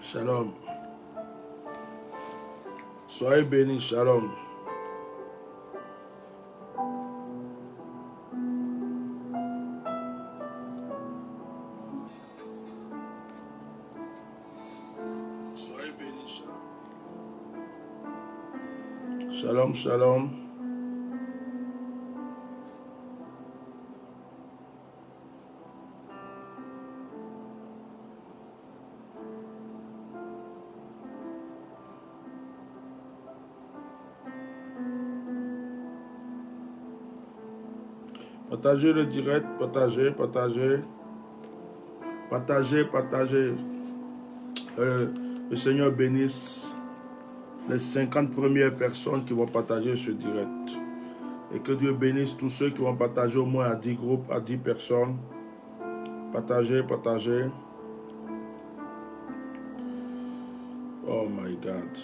Shalom. Soyez bénis, shalom. Soyez bénis, shalom. Shalom, shalom. Partagez le direct, partagez. Partagez. Le Seigneur bénisse les 50 premières personnes qui vont partager ce direct. Et que Dieu bénisse tous ceux qui vont partager au moins à 10 groupes, à 10 personnes. Partagez. Oh my God.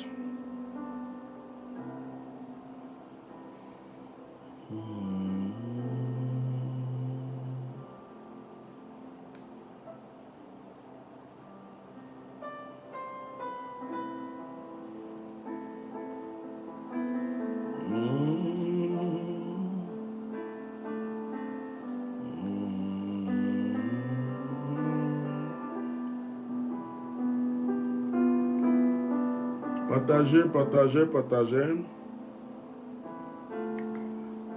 Partagez.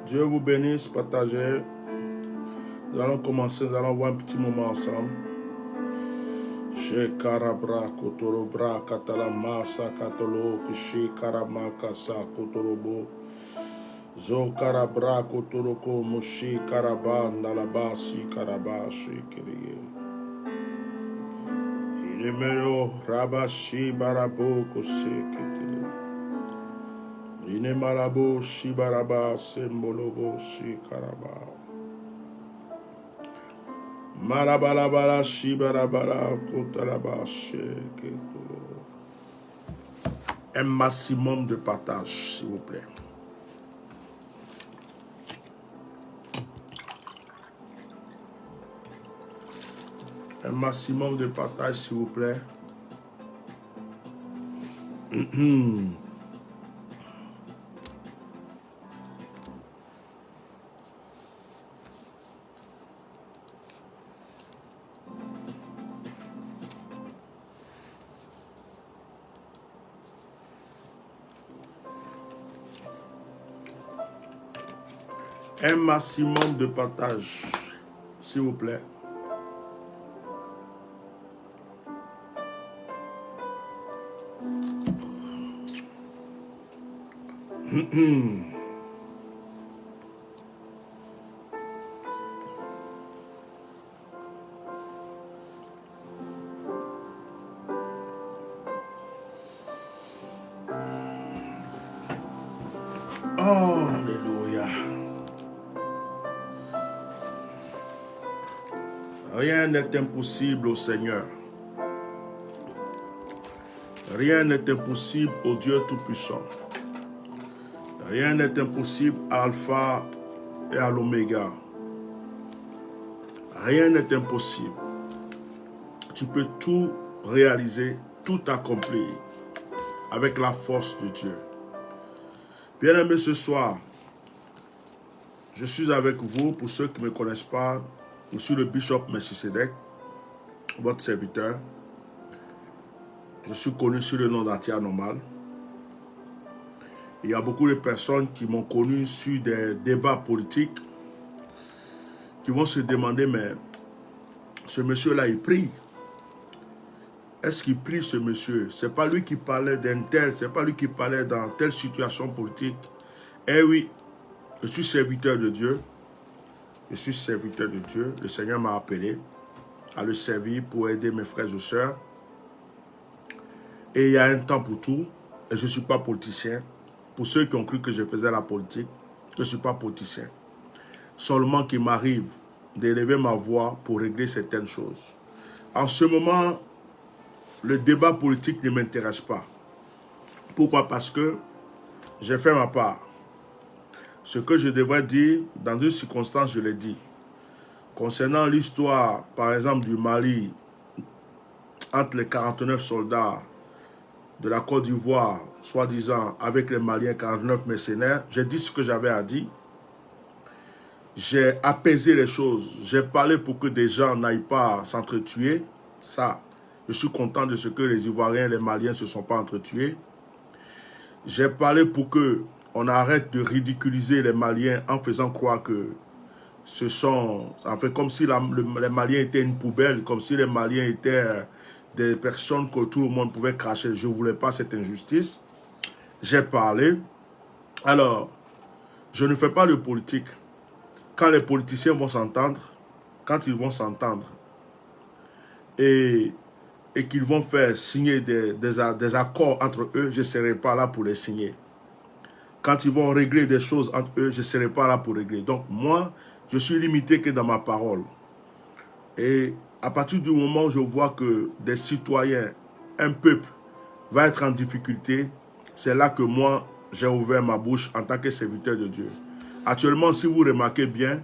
Dieu vous bénisse, partagez. Nous allons commencer, nous allons voir un petit moment ensemble. Chez Karabra, Kotorobra, Katalamasa, Katolo, Kushi, Karamaka, Sa, Kotorobo, Zo Karabra, Kotoroko, Mushi, Karaban, Nalabasi, Karabashi, Kiriye. Inemero, Rabashi, Barabo, Kose, Inemarabo, Shibaraba, Sembolobo, Shikaraba. Marabalabala, Shibarabala, Kotalaba, Sheketolo. Un maximum de partage, s'il vous plaît. Un maximum de partage, s'il vous plaît. Un maximum de partage, s'il vous plaît. Oh, alléluia. Rien n'est impossible au Seigneur. Rien n'est impossible au Dieu Tout-Puissant. Rien n'est impossible à Alpha et à l'Oméga. Rien n'est impossible. Tu peux tout réaliser, tout accomplir avec la force de Dieu. Bien-aimés, ce soir, je suis avec vous. Pour ceux qui ne me connaissent pas, je suis le Bishop Melchisedec, votre serviteur. Je suis connu sur le nom d'Atia Normal. Il y a beaucoup de personnes qui m'ont connu sur des débats politiques qui vont se demander, mais ce monsieur-là, il prie. Est-ce qu'il prie, ce monsieur? Ce n'est pas lui qui parlait d'un tel, ce n'est pas lui qui parlait dans telle situation politique. Eh oui, je suis serviteur de Dieu. Je suis serviteur de Dieu. Le Seigneur m'a appelé à le servir pour aider mes frères et sœurs. Et il y a un temps pour tout. Et je ne suis pas politicien. Pour ceux qui ont cru que je faisais la politique, je ne suis pas politicien. Seulement qu'il m'arrive d'élever ma voix pour régler certaines choses. En ce moment, le débat politique ne m'intéresse pas. Pourquoi? Parce que j'ai fait ma part. Ce que je devrais dire, dans une circonstance, je l'ai dit. Concernant l'histoire, par exemple, du Mali entre les 49 soldats de la Côte d'Ivoire, soi-disant, avec les Maliens, 49 mercenaires. J'ai dit ce que j'avais à dire. J'ai apaisé les choses. J'ai parlé pour que des gens n'aillent pas s'entretuer. Ça, je suis content de ce que les Ivoiriens et les Maliens ne se sont pas entretués. J'ai parlé pour que on arrête de ridiculiser les Maliens en faisant croire que ce sont... En fait, comme si les Maliens étaient une poubelle, comme si les Maliens étaient des personnes que tout le monde pouvait cracher. Je ne voulais pas cette injustice. J'ai parlé. Alors, je ne fais pas de politique. Quand les politiciens vont s'entendre, quand ils vont s'entendre et qu'ils vont faire signer des accords entre eux, je ne serai pas là pour les signer. Quand ils vont régler des choses entre eux, je ne serai pas là pour régler. Donc moi, je suis limité que dans ma parole. Et à partir du moment où je vois que des citoyens, un peuple, va être en difficulté, c'est là que moi, j'ai ouvert ma bouche en tant que serviteur de Dieu. Actuellement, si vous remarquez bien,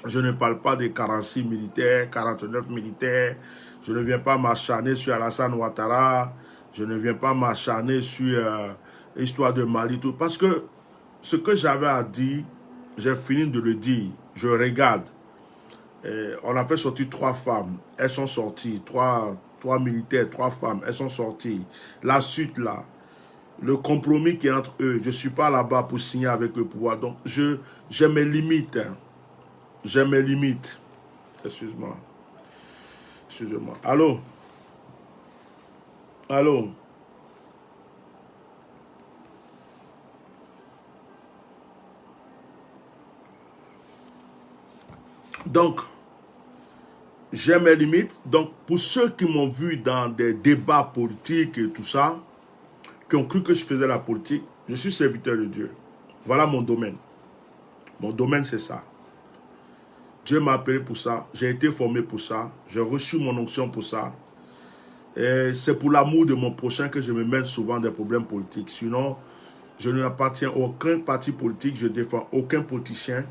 je ne parle pas des 46 militaires, 49 militaires. Je ne viens pas m'acharner sur Alassane Ouattara. Je ne viens pas m'acharner sur l'histoire de Mali. Tout. Parce que ce que j'avais à dire, j'ai fini de le dire. Je regarde. On a fait sortir 3 femmes. Elles sont sorties. 3 militaires, 3 femmes. Elles sont sorties. La suite là. Le compromis qui est entre eux. Je ne suis pas là-bas pour signer avec eux. Donc, j'ai mes limites. Hein. J'ai mes limites. Excuse-moi. Excusez-moi. Allô? Allô? Donc, j'ai mes limites. Donc, pour ceux qui m'ont vu dans des débats politiques et tout ça, qui ont cru que je faisais la politique, je suis serviteur de Dieu. Voilà mon domaine. Mon domaine, c'est ça. Dieu m'a appelé pour ça. J'ai été formé pour ça. J'ai reçu mon onction pour ça. Et c'est pour l'amour de mon prochain que je me mène souvent des problèmes politiques. Sinon, je n'appartiens à aucun parti politique. Je ne défends aucun politicien.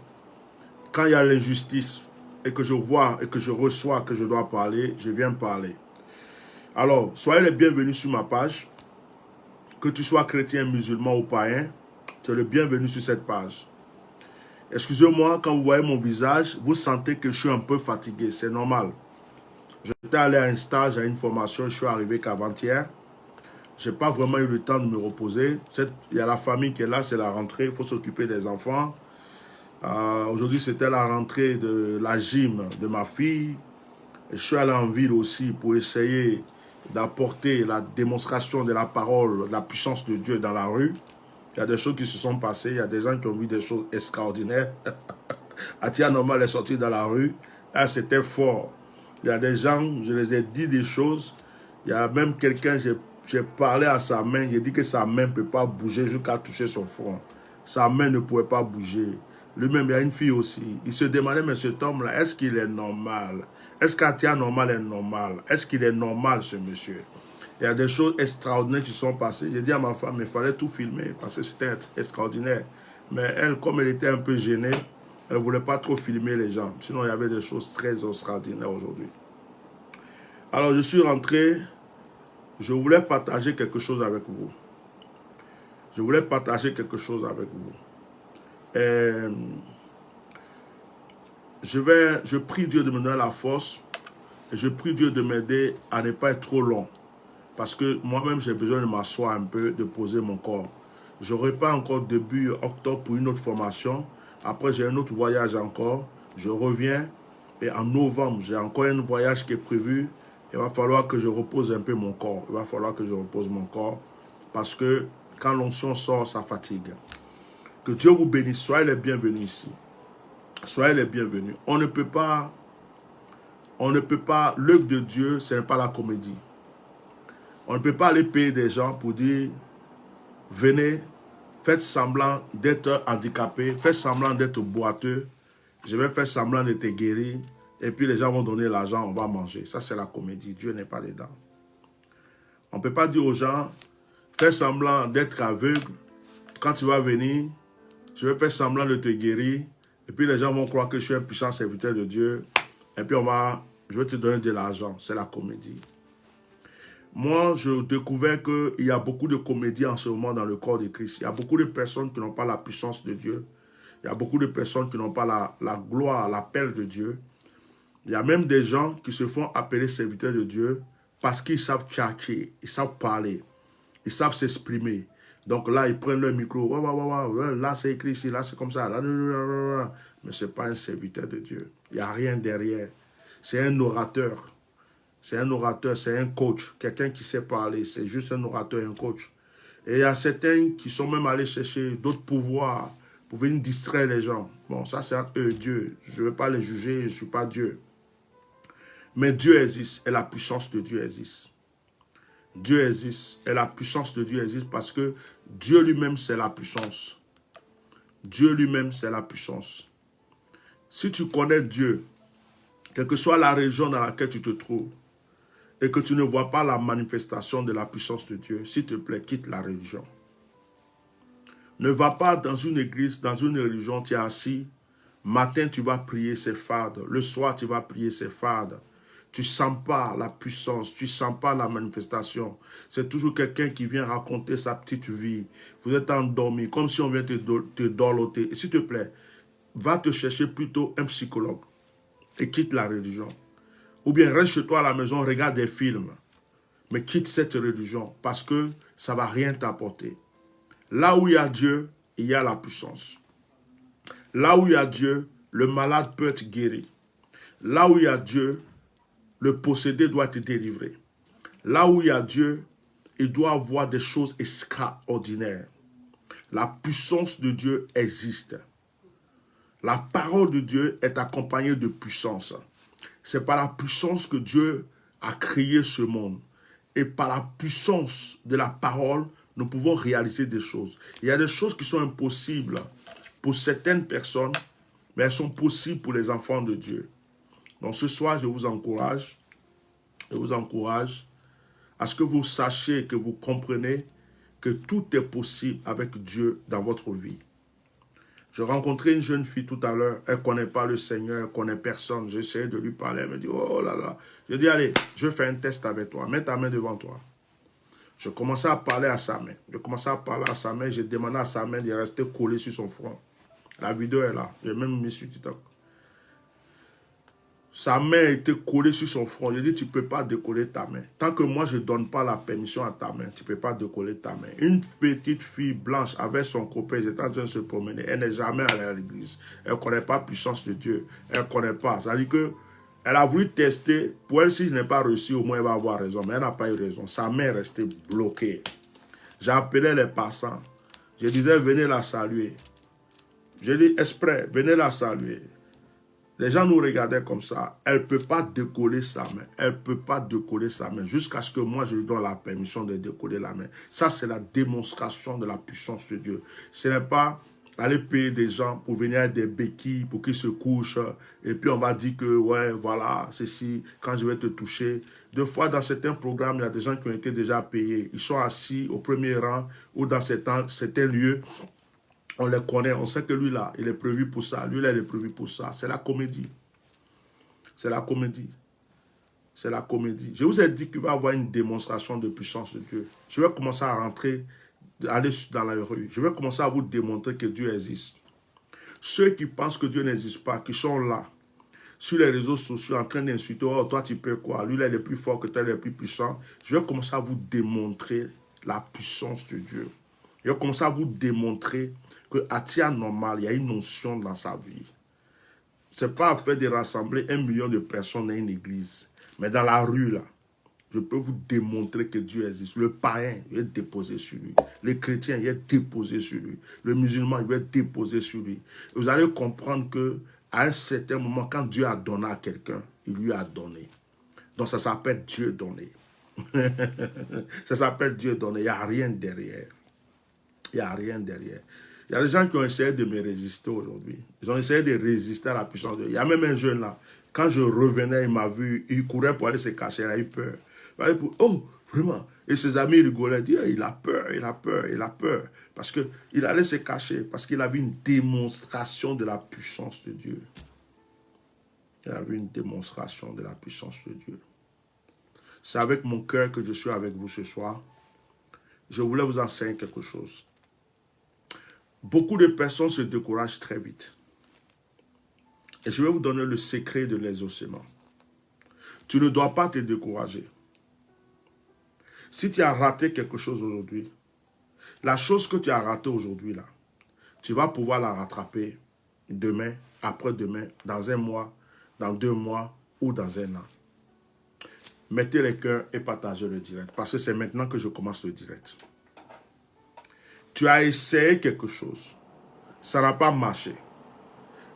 Quand il y a l'injustice et que je vois et que je reçois que je dois parler, je viens parler. Alors, soyez les bienvenus sur ma page. Que tu sois chrétien, musulman ou païen, tu es le bienvenu sur cette page. Excusez-moi, quand vous voyez mon visage, vous sentez que je suis un peu fatigué. C'est normal. J'étais allé à un stage, à une formation, je suis arrivé qu'avant-hier. Je n'ai pas vraiment eu le temps de me reposer. Il y a la famille qui est là, c'est la rentrée, il faut s'occuper des enfants. Aujourd'hui, c'était la rentrée de la gym de ma fille. Et je suis allé en ville aussi pour essayer d'apporter la démonstration de la parole, de la puissance de Dieu dans la rue. Il y a des choses qui se sont passées, il y a des gens qui ont vu des choses extraordinaires. Atia Normal est sorti dans la rue, là c'était fort. Il y a des gens, je les ai dit des choses. Il y a même quelqu'un, j'ai parlé à sa main, j'ai dit que sa main ne peut pas bouger jusqu'à toucher son front. Sa main ne pouvait pas bouger. Lui-même, il y a une fille aussi. Il se demandait, mais cet homme-là, est-ce qu'il est normal? Est-ce qu'Atia Normal est normal? Est-ce qu'il est normal, ce monsieur? Il y a des choses extraordinaires qui sont passées. J'ai dit à ma femme, il fallait tout filmer parce que c'était extraordinaire. Mais elle, comme elle était un peu gênée, elle ne voulait pas trop filmer les gens. Sinon, il y avait des choses très extraordinaires aujourd'hui. Alors, je suis rentré. Je voulais partager quelque chose avec vous. Je voulais partager quelque chose avec vous. Je prie Dieu de me donner la force. Et je prie Dieu de m'aider à ne pas être trop long. Parce que moi-même, j'ai besoin de m'asseoir un peu, de poser mon corps. Je n'aurai pas encore début octobre pour une autre formation. Après, j'ai un autre voyage encore. Je reviens. Et en novembre, j'ai encore un voyage qui est prévu. Il va falloir que je repose un peu mon corps. Il va falloir que je repose mon corps. Parce que quand l'onction sort, ça fatigue. Que Dieu vous bénisse. Soyez les bienvenus ici. Soyez les bienvenus. On ne peut pas, l'œuvre de Dieu, ce n'est pas la comédie. On ne peut pas aller payer des gens pour dire, venez, faites semblant d'être handicapé, faites semblant d'être boiteux, je vais faire semblant d'être guéri, et puis les gens vont donner l'argent, on va manger. Ça, c'est la comédie. Dieu n'est pas dedans. On ne peut pas dire aux gens, fais semblant d'être aveugle, quand tu vas venir, je vais faire semblant de te guérir, et puis les gens vont croire que je suis un puissant serviteur de Dieu, et puis je vais te donner de l'argent. C'est la comédie. Moi, je découvrais qu'il y a beaucoup de comédies en ce moment dans le corps de Christ. Il y a beaucoup de personnes qui n'ont pas la puissance de Dieu. Il y a beaucoup de personnes qui n'ont pas la gloire, l'appel de Dieu. Il y a même des gens qui se font appeler serviteurs de Dieu parce qu'ils savent tchatcher, ils savent parler, ils savent s'exprimer. Donc là, ils prennent leur micro. Là, c'est écrit ici, là, c'est comme ça. Mais ce n'est pas un serviteur de Dieu. Il n'y a rien derrière. C'est un orateur. C'est un orateur, c'est un coach. Quelqu'un qui sait parler. C'est juste un orateur et un coach. Et il y a certains qui sont même allés chercher d'autres pouvoirs pour venir distraire les gens. Bon, ça, c'est un eux, Dieu. Je ne veux pas les juger, je ne suis pas Dieu. Mais Dieu existe et la puissance de Dieu existe. Dieu existe et la puissance de Dieu existe parce que Dieu lui-même, c'est la puissance. Dieu lui-même, c'est la puissance. Si tu connais Dieu, quelle que soit la région dans laquelle tu te trouves, et que tu ne vois pas la manifestation de la puissance de Dieu, s'il te plaît, quitte la religion. Ne va pas dans une église, dans une religion, tu es assis, matin tu vas prier, c'est fade, le soir tu vas prier, c'est fade. Tu ne sens pas la puissance, tu ne sens pas la manifestation. C'est toujours quelqu'un qui vient raconter sa petite vie. Vous êtes endormi, comme si on vient te dorloter. S'il te plaît, va te chercher plutôt un psychologue et quitte la religion. Ou bien reste chez toi à la maison, regarde des films. Mais quitte cette religion parce que ça ne va rien t'apporter. Là où il y a Dieu, il y a la puissance. Là où il y a Dieu, le malade peut être guéri. Là où il y a Dieu, le possédé doit être délivré. Là où il y a Dieu, il doit avoir des choses extraordinaires. La puissance de Dieu existe. La parole de Dieu est accompagnée de puissance. C'est par la puissance que Dieu a créé ce monde. Et par la puissance de la parole, nous pouvons réaliser des choses. Il y a des choses qui sont impossibles pour certaines personnes, mais elles sont possibles pour les enfants de Dieu. Donc ce soir, je vous encourage à ce que vous sachiez, que vous compreniez que tout est possible avec Dieu dans votre vie. Je rencontrais une jeune fille tout à l'heure, elle ne connaît pas le Seigneur, elle ne connaît personne. J'essayais de lui parler, elle me dit, oh là là. Je dis, allez, je fais un test avec toi, mets ta main devant toi. Je commençais à parler à sa main. J'ai demandé à sa main de rester collée sur son front. La vidéo est là, j'ai même mis sur TikTok. Sa main était collée sur son front. J'ai dit, tu ne peux pas décoller ta main. Tant que moi, je ne donne pas la permission à ta main, tu ne peux pas décoller ta main. Une petite fille blanche avec son copain, ils étaient en train de se promener. Elle n'est jamais allée à l'église. Elle ne connaît pas la puissance de Dieu. Elle ne connaît pas. Ça veut dire qu'elle a voulu tester. Pour elle, si je n'ai pas réussi, au moins elle va avoir raison. Mais elle n'a pas eu raison. Sa main est restée bloquée. J'ai appelé les passants. Je disais, venez la saluer. J'ai dit, exprès, venez la saluer. Les gens nous regardaient comme ça. Elle ne peut pas décoller sa main. Elle ne peut pas décoller sa main jusqu'à ce que moi, je lui donne la permission de décoller la main. Ça, c'est la démonstration de la puissance de Dieu. Ce n'est pas aller payer des gens pour venir avec des béquilles, pour qu'ils se couchent. Et puis, on va dire que, ouais, voilà, ceci, quand je vais te toucher. Deux fois, dans certains programmes, il y a des gens qui ont été déjà payés. Ils sont assis au premier rang ou dans certains lieux. On les connaît, on sait que lui là, il est prévu pour ça. Lui là, il est prévu pour ça. C'est la comédie. C'est la comédie. C'est la comédie. Je vous ai dit qu'il va y avoir une démonstration de puissance de Dieu. Je vais commencer à rentrer, aller dans la rue. Je vais commencer à vous démontrer que Dieu existe. Ceux qui pensent que Dieu n'existe pas, qui sont là, sur les réseaux sociaux, en train d'insulter, oh, toi tu peux quoi? Lui là, il est plus fort que toi, il est plus puissant. Je vais commencer à vous démontrer la puissance de Dieu. Je vais commencer à vous démontrer qu'à tiers normal, il y a une notion dans sa vie. Ce n'est pas à faire de rassembler 1 million de personnes dans une église. Mais dans la rue, là, je peux vous démontrer que Dieu existe. Le païen, il est déposé sur lui. Le chrétien, il est déposé sur lui. Le musulman, il va être déposé sur lui. Et vous allez comprendre qu'à un certain moment, quand Dieu a donné à quelqu'un, il lui a donné. Donc ça s'appelle Dieu donné. Ça s'appelle Dieu donné. Il n'y a rien derrière. Il n'y a rien derrière. Il y a des gens qui ont essayé de me résister aujourd'hui. Ils ont essayé de résister à la puissance de Dieu. Il y a même un jeune là. Quand je revenais, il m'a vu. Il courait pour aller se cacher. Il a eu peur. Oh, vraiment. Et ses amis rigolaient. Ils disaient, il a peur, il a peur, il a peur. Parce qu'il allait se cacher. Parce qu'il a vu une démonstration de la puissance de Dieu. Il a vu une démonstration de la puissance de Dieu. C'est avec mon cœur que je suis avec vous ce soir. Je voulais vous enseigner quelque chose. Beaucoup de personnes se découragent très vite. Et je vais vous donner le secret de l'exaucement. Tu ne dois pas te décourager. Si tu as raté quelque chose aujourd'hui, la chose que tu as ratée aujourd'hui, là, tu vas pouvoir la rattraper demain, après-demain, dans un mois, dans 2 mois ou dans un an. Mettez les cœurs et partagez le direct. Parce que c'est maintenant que je commence le direct. Tu as essayé quelque chose. Ça n'a pas marché.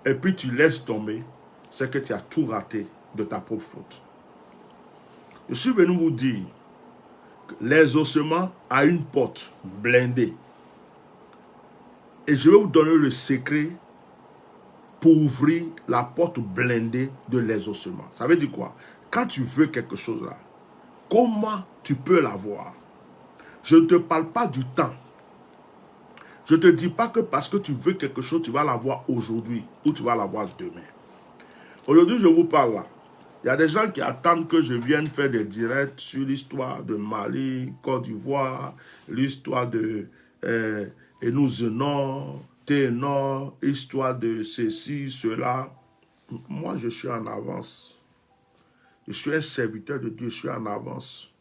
Et puis tu laisses tomber. C'est que tu as tout raté de ta propre faute. Je suis venu vous dire que l'exaucement a une porte blindée. Et je vais vous donner le secret pour ouvrir la porte blindée de l'exaucement. Ça veut dire quoi? Quand tu veux quelque chose là, comment tu peux l'avoir? Je ne te parle pas du temps. Je ne te dis pas que parce que tu veux quelque chose, tu vas l'avoir aujourd'hui ou tu vas l'avoir demain. Aujourd'hui, je vous parle là. Il y a des gens qui attendent que je vienne faire des directs sur l'histoire de Mali, Côte d'Ivoire, l'histoire de Enouzenon, Ténor, histoire de ceci, cela. Moi, je suis en avance. Je suis un serviteur de Dieu, je suis en avance.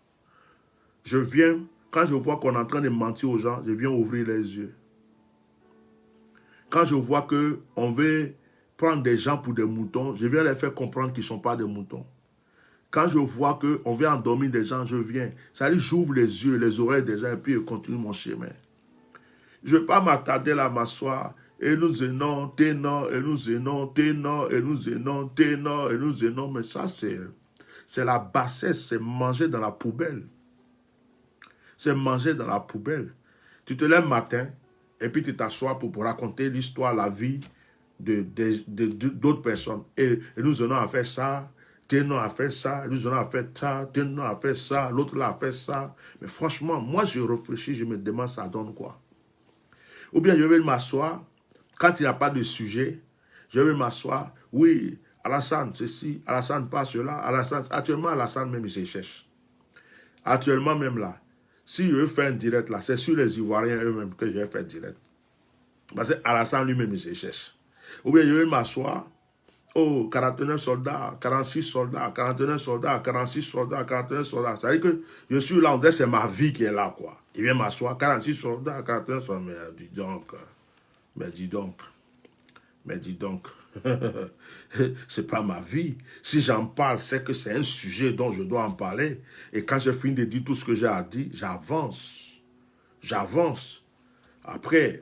Je viens, quand je vois qu'on est en train de mentir aux gens, je viens ouvrir les yeux. Quand je vois qu'on veut prendre des gens pour des moutons, je viens les faire comprendre qu'ils ne sont pas des moutons. Quand je vois qu'on veut endormir des gens, je viens. Ça dit, j'ouvre les yeux, les oreilles des gens et puis je continue mon chemin. Je ne vais pas m'attarder là, m'asseoir. Et nous aimons, ténor, et nous aimons, ténor, et nous aimons, ténor, et nous aimons. Mais ça, c'est la bassesse, c'est manger dans la poubelle. C'est manger dans la poubelle. Tu te lèves matin, et puis tu t'assois pour raconter l'histoire, la vie d'autres personnes. Et nous allons faire ça, Ténor a fait ça, nous allons faire ça, Ténor a fait ça, l'autre là a fait ça. Mais franchement, moi je réfléchis, je me demande ça donne quoi. Ou bien je vais m'asseoir, quand il n'y a pas de sujet, je vais m'asseoir, oui, Alassane ceci, Alassane pas cela, Alassane, actuellement Alassane même il se cherche. Actuellement même là, si je veux faire un direct là, c'est sur les Ivoiriens eux-mêmes que je vais faire direct. Parce que Alassane lui-même il se cherche. Ou bien je vais m'asseoir, oh, 49 soldats, 46 soldats, 49 soldats, 46 soldats, 49 soldats. Ça veut dire que je suis là, on dirait que c'est ma vie qui est là, quoi. Il vient m'asseoir, 46 soldats, 49 soldats. Mais dis donc, mais dis donc, mais dis donc. C'est pas ma vie. Si j'en parle, c'est que c'est un sujet dont je dois en parler. Et quand j'ai fini de dire tout ce que j'ai à dire, j'avance. J'avance. Après,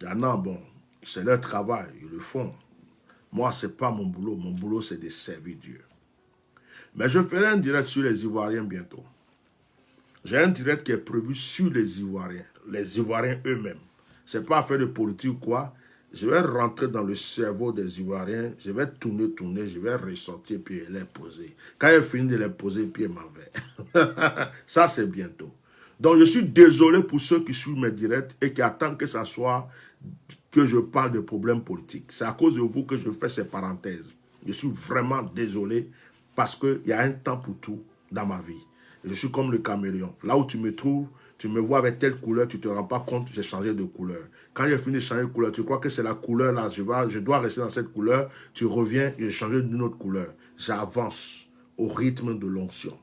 il y en a, bon, c'est leur travail, ils le font. Moi, ce n'est pas mon boulot. Mon boulot, c'est de servir Dieu. Mais je ferai un direct sur les Ivoiriens bientôt. J'ai un direct qui est prévu sur les Ivoiriens eux-mêmes. Ce n'est pas affaire de politique ou quoi. Je vais rentrer dans le cerveau des Ivoiriens, je vais tourner, je vais ressortir puis les poser. Quand il fini de les poser, puis il m'en va. Ça, c'est bientôt. Donc, je suis désolé pour ceux qui suivent mes directs et qui attendent que ça soit que je parle de problèmes politiques. C'est à cause de vous que je fais ces parenthèses. Je suis vraiment désolé parce qu'il y a un temps pour tout dans ma vie. Je suis comme le caméléon. Là où tu me trouves, tu me vois avec telle couleur, tu ne te rends pas compte, j'ai changé de couleur. Quand j'ai fini de changer de couleur, tu crois que c'est la couleur là, je dois rester dans cette couleur, tu reviens et j'ai changé d'une autre couleur. J'avance au rythme de l'onction.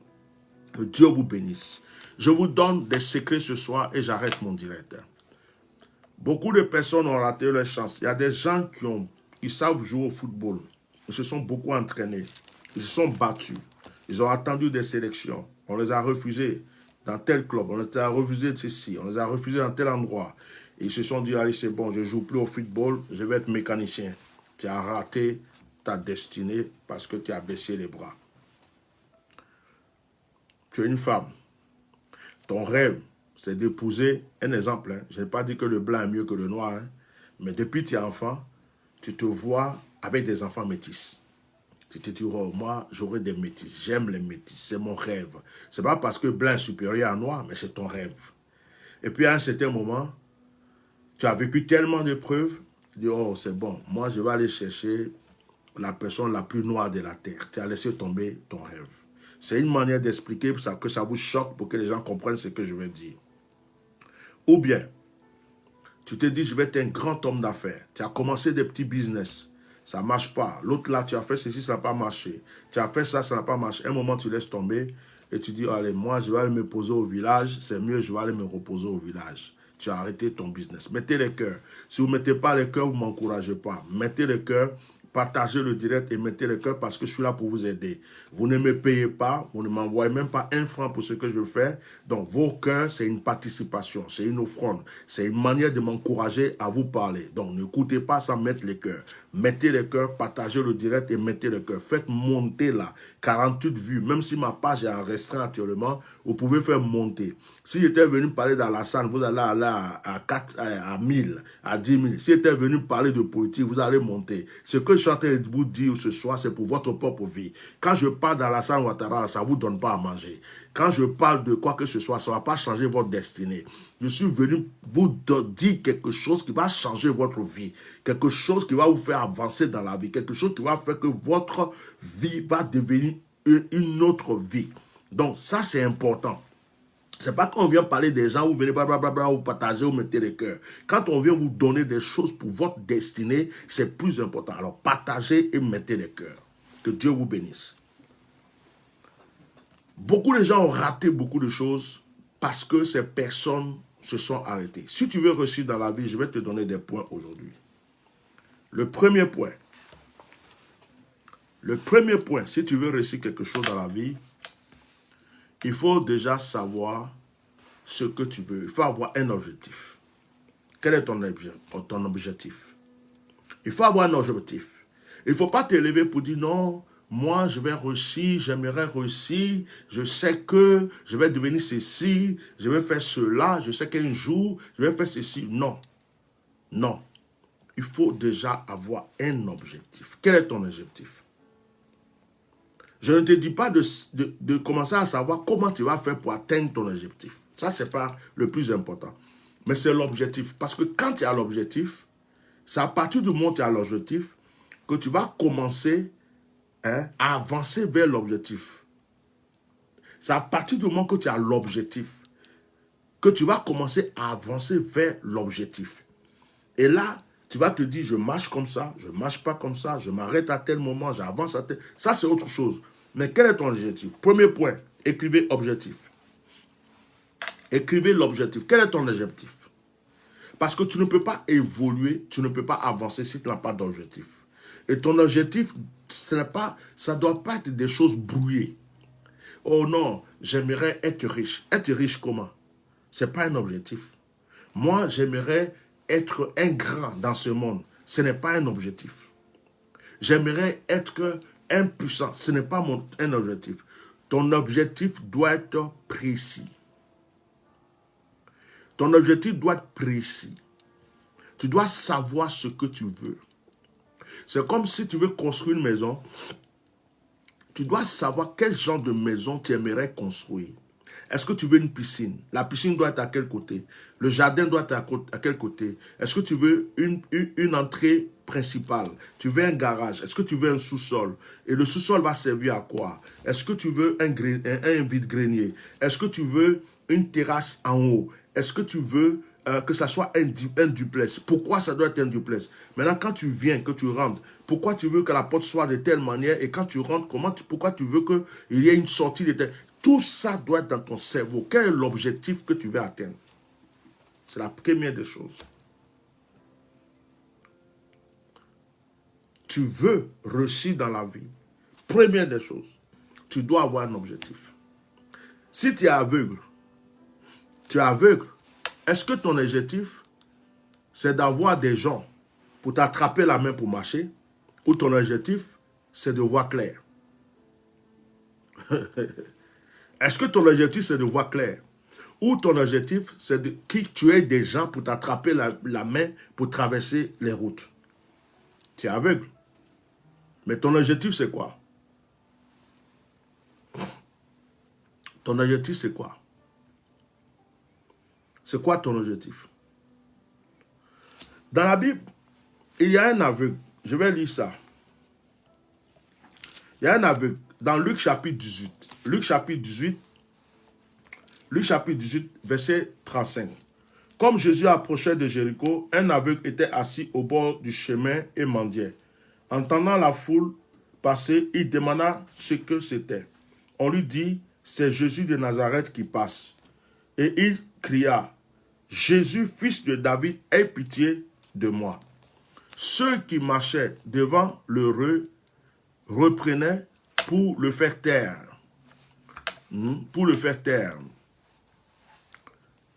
Que Dieu vous bénisse. Je vous donne des secrets ce soir et j'arrête mon direct. Beaucoup de personnes ont raté leur chance. Il y a des gens qui savent jouer au football. Ils se sont beaucoup entraînés. Ils se sont battus. Ils ont attendu des sélections. On les a refusés dans tel club. On les a refusés de ceci. On les a refusés dans tel endroit. Et ils se sont dit, allez, c'est bon, je ne joue plus au football. Je vais être mécanicien. Tu as raté ta destinée parce que tu as baissé les bras. Tu es une femme. Ton rêve, c'est d'épouser un exemple. Hein. Je n'ai pas dit que le blanc est mieux que le noir. Hein. Mais depuis que tu es enfant, tu te vois avec des enfants métis. Tu te dis, oh, moi, j'aurai des métis. J'aime les métis. C'est mon rêve. Ce n'est pas parce que blanc est supérieur à noir, mais c'est ton rêve. Et puis, à un certain moment, tu as vécu tellement d'épreuves. Tu dis, oh, c'est bon. Moi, je vais aller chercher la personne la plus noire de la terre. Tu as laissé tomber ton rêve. C'est une manière d'expliquer pour ça, que ça vous choque, pour que les gens comprennent ce que je veux dire. Ou bien, tu te dis, je vais être un grand homme d'affaires. Tu as commencé des petits business. Ça ne marche pas. L'autre là, tu as fait ceci, ça n'a pas marché. Tu as fait ça, ça n'a pas marché. Un moment, tu laisses tomber et tu dis, allez, moi, je vais aller me poser au village. C'est mieux, je vais aller me reposer au village. Tu as arrêté ton business. Mettez les cœurs. Si vous ne mettez pas les cœurs, vous ne m'encouragez pas. Mettez les cœurs. Partagez le direct et mettez le cœur parce que je suis là pour vous aider. Vous ne me payez pas, vous ne m'envoyez même pas un franc pour ce que je fais. Donc, vos cœurs, c'est une participation, c'est une offrande. C'est une manière de m'encourager à vous parler. Donc, n'écoutez pas sans mettre les cœurs. Mettez les cœurs, partagez le direct et mettez les cœurs. Faites monter là, 48 vues. Même si ma page est en restreint actuellement, vous pouvez faire monter. Si j'étais venu parler d'Alassane, vous allez aller à 1000, à 10 000. Si j'étais venu parler de politique, vous allez monter. Ce que je suis en train de vous dire ce soir, c'est pour votre propre vie. Quand je parle d'Alassane Ouattara, ça ne vous donne pas à manger. Quand je parle de quoi que ce soit, ça ne va pas changer votre destinée. Je suis venu vous dire quelque chose qui va changer votre vie. Quelque chose qui va vous faire avancer dans la vie. Quelque chose qui va faire que votre vie va devenir une autre vie. Donc ça, c'est important. C'est pas qu'on vient parler des gens, vous venez blablabla, vous partagez, vous mettez les cœurs. Quand on vient vous donner des choses pour votre destinée, c'est plus important. Alors partagez et mettez les cœurs. Que Dieu vous bénisse. Beaucoup de gens ont raté beaucoup de choses parce que ces personnes se sont arrêtées. Si tu veux réussir dans la vie, je vais te donner des points aujourd'hui. Le premier point, si tu veux réussir quelque chose dans la vie, il faut déjà savoir ce que tu veux. Il faut avoir un objectif. Quel est ton objectif? Il faut avoir un objectif. Il ne faut pas te lever pour dire non, moi je vais réussir, j'aimerais réussir, je sais que je vais devenir ceci, je vais faire cela, je sais qu'un jour je vais faire ceci. Non, non. Il faut déjà avoir un objectif. Quel est ton objectif? Je ne te dis pas de commencer à savoir comment tu vas faire pour atteindre ton objectif. Ça, ce n'est pas le plus important. Mais c'est l'objectif. Parce que quand tu as l'objectif, c'est à partir du moment où tu as l'objectif que tu vas commencer à avancer vers l'objectif. C'est à partir du moment que tu as l'objectif que tu vas commencer à avancer vers l'objectif. Et là, tu vas te dire, je marche comme ça, je ne marche pas comme ça, je m'arrête à tel moment, j'avance à tel... Ça, c'est autre chose. Mais quel est ton objectif? Premier point, écrivez objectif. Écrivez l'objectif. Quel est ton objectif? Parce que tu ne peux pas évoluer, tu ne peux pas avancer si tu n'as pas d'objectif. Et ton objectif, ça ne doit pas être des choses brouillées. Oh non, j'aimerais être riche. Être riche comment? Ce n'est pas un objectif. Moi, j'aimerais être un grand dans ce monde. Ce n'est pas un objectif. J'aimerais être un puissant. Ce n'est pas un objectif. Ton objectif doit être précis. Ton objectif doit être précis. Tu dois savoir ce que tu veux. C'est comme si tu veux construire une maison. Tu dois savoir quel genre de maison tu aimerais construire. Est-ce que tu veux une piscine? La piscine doit être à quel côté? Le jardin doit être à quel côté? Est-ce que tu veux une entrée principale? Tu veux un garage? Est-ce que tu veux un sous-sol? Et le sous-sol va servir à quoi? Est-ce que tu veux un vide-grenier? Est-ce que tu veux une terrasse en haut? Est-ce que tu veux que ça soit un duplex? Pourquoi ça doit être un duplex? Maintenant, quand tu viens, que tu rentres, pourquoi tu veux que la porte soit de telle manière? Et quand tu rentres, pourquoi tu veux qu'il y ait une sortie de telle... Tout ça doit être dans ton cerveau. Quel est l'objectif que tu veux atteindre? C'est la première des choses. Tu veux réussir dans la vie. Première des choses, tu dois avoir un objectif. Si tu es aveugle, est-ce que ton objectif, c'est d'avoir des gens pour t'attraper la main pour marcher, ou ton objectif, c'est de voir clair? Est-ce que ton objectif, c'est de voir clair? Ou ton objectif, c'est de tuer des gens pour t'attraper la main pour traverser les routes? Tu es aveugle. Mais ton objectif, c'est quoi? Ton objectif, c'est quoi? C'est quoi ton objectif? Dans la Bible, il y a un aveugle. Je vais lire ça. Il y a un aveugle. Dans Luc chapitre 18. Luc chapitre 18, verset 35. Comme Jésus approchait de Jéricho, un aveugle était assis au bord du chemin et mendiait. Entendant la foule passer, il demanda ce que c'était. On lui dit, c'est Jésus de Nazareth qui passe. Et il cria, Jésus, fils de David, aie pitié de moi. Ceux qui marchaient devant le reprenaient pour le faire taire. Pour le faire taire.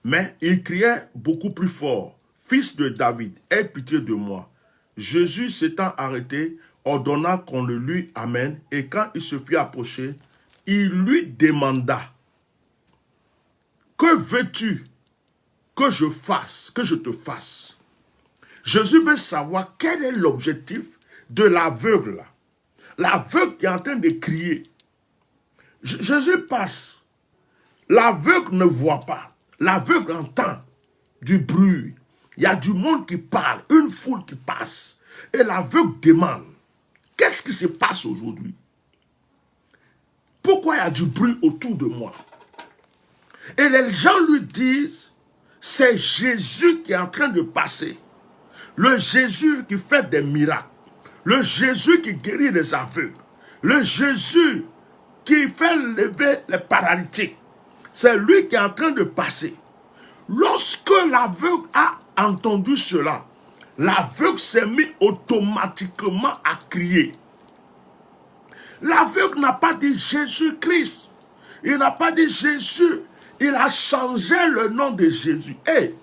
Mais il criait beaucoup plus fort, fils de David, aie pitié de moi. Jésus s'étant arrêté, ordonna qu'on le lui amène, et quand il se fut approché, il lui demanda, que veux-tu que je fasse, que je te fasse? Jésus veut savoir quel est l'objectif de l'aveugle. L'aveugle qui est en train de crier. Jésus passe. L'aveugle ne voit pas. L'aveugle entend du bruit. Il y a du monde qui parle, une foule qui passe. Et l'aveugle demande, qu'est-ce qui se passe aujourd'hui? Pourquoi il y a du bruit autour de moi? Et les gens lui disent, c'est Jésus qui est en train de passer. Le Jésus qui fait des miracles. Le Jésus qui guérit les aveugles. Le Jésus qui fait lever les paralytiques. C'est lui qui est en train de passer. Lorsque l'aveugle a entendu cela, l'aveugle s'est mis automatiquement à crier. L'aveugle n'a pas dit Jésus-Christ. Il n'a pas dit Jésus. Il a changé le nom de Jésus. Hey,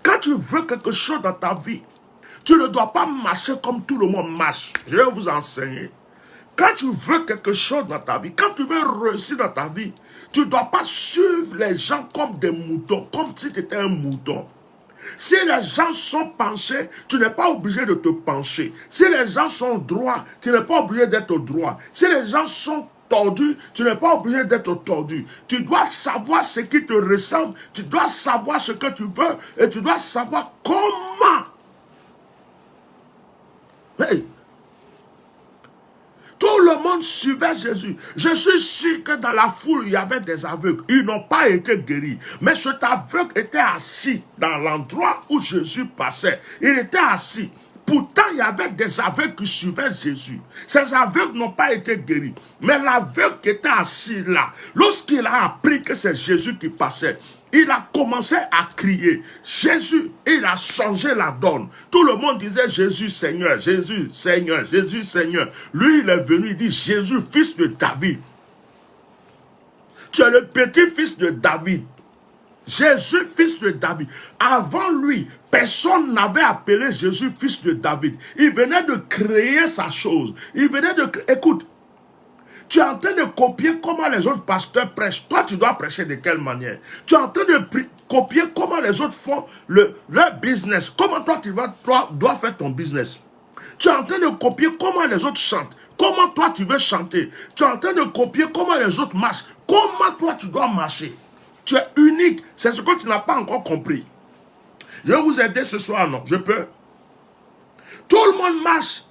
quand tu veux quelque chose dans ta vie, tu ne dois pas marcher comme tout le monde marche. Je vais vous enseigner. Quand tu veux quelque chose dans ta vie, quand tu veux réussir dans ta vie, tu ne dois pas suivre les gens comme des moutons, comme si tu étais un mouton. Si les gens sont penchés, tu n'es pas obligé de te pencher. Si les gens sont droits, tu n'es pas obligé d'être droit. Si les gens sont tordus, tu n'es pas obligé d'être tordu. Tu dois savoir ce qui te ressemble, tu dois savoir ce que tu veux et tu dois savoir comment. Hey. Tout le monde suivait Jésus. Je suis sûr que dans la foule, il y avait des aveugles. Ils n'ont pas été guéris. Mais cet aveugle était assis dans l'endroit où Jésus passait. Il était assis. Pourtant, il y avait des aveugles qui suivaient Jésus. Ces aveugles n'ont pas été guéris. Mais l'aveugle qui était assis là, lorsqu'il a appris que c'est Jésus qui passait, il a commencé à crier. Jésus, il a changé la donne. Tout le monde disait Jésus Seigneur, Jésus Seigneur, Jésus Seigneur. Lui, il est venu, il dit Jésus, fils de David. Tu es le petit-fils de David. Jésus, fils de David. Avant lui, personne n'avait appelé Jésus, fils de David. Il venait de créer sa chose. Il venait de créer. Écoute, tu es en train de copier comment les autres pasteurs prêchent. Toi, tu dois prêcher de quelle manière? Tu es en train de copier comment les autres font leur business. Comment toi, dois faire ton business. Tu es en train de copier comment les autres chantent. Comment toi, tu veux chanter. Tu es en train de copier comment les autres marchent. Comment toi, tu dois marcher. Tu es unique. C'est ce que tu n'as pas encore compris. Je vais vous aider ce soir, non? Je peux. Tout le monde marche.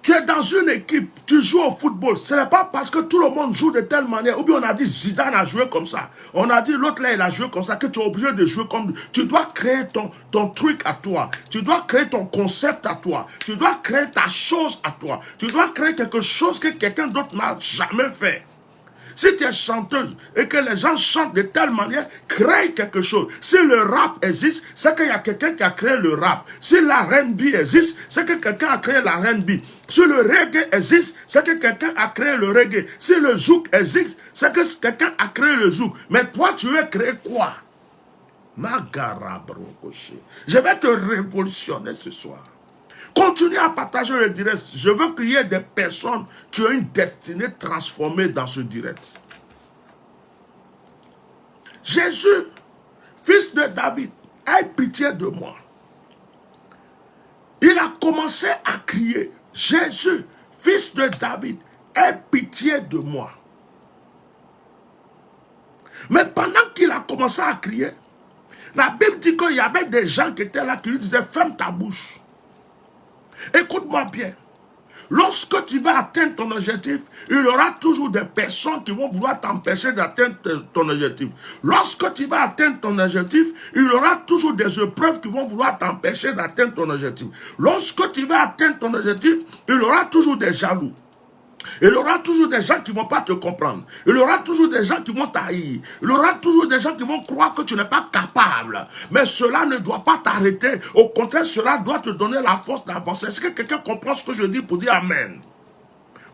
Tu es dans une équipe, tu joues au football. Ce n'est pas parce que tout le monde joue de telle manière. Ou bien on a dit Zidane a joué comme ça. On a dit l'autre là, il a joué comme ça. Que tu es obligé de jouer comme... Tu dois créer ton truc à toi. Tu dois créer ton concept à toi. Tu dois créer ta chose à toi. Tu dois créer quelque chose que quelqu'un d'autre n'a jamais fait. Si tu es chanteuse et que les gens chantent de telle manière, crée quelque chose. Si le rap existe, c'est qu'il y a quelqu'un qui a créé le rap. Si la R&B existe, c'est que quelqu'un a créé la R&B. Si le reggae existe, c'est que quelqu'un a créé le reggae. Si le zouk existe, c'est que quelqu'un a créé le zouk. Mais toi, tu veux créer quoi? Je vais te révolutionner ce soir. Continue à partager le direct. Je veux qu'il y ait des personnes qui ont une destinée transformée dans ce direct. Jésus, fils de David, aie pitié de moi. Il a commencé à crier. Jésus, fils de David, aie pitié de moi. Mais pendant qu'il a commencé à crier, la Bible dit qu'il y avait des gens qui étaient là qui lui disaient « Ferme ta bouche ». Écoute-moi bien. Lorsque tu vas atteindre ton objectif, il y aura toujours des personnes qui vont vouloir t'empêcher d'atteindre ton objectif. Lorsque tu vas atteindre ton objectif, il y aura toujours des épreuves qui vont vouloir t'empêcher d'atteindre ton objectif. Lorsque tu vas atteindre ton objectif, il y aura toujours des jaloux. Il y aura toujours des gens qui ne vont pas te comprendre. Il y aura toujours des gens qui vont t'haïr. Il y aura toujours des gens qui vont croire que tu n'es pas capable. Mais cela ne doit pas t'arrêter. Au contraire, cela doit te donner la force d'avancer. Est-ce que quelqu'un comprend ce que je dis pour dire Amen?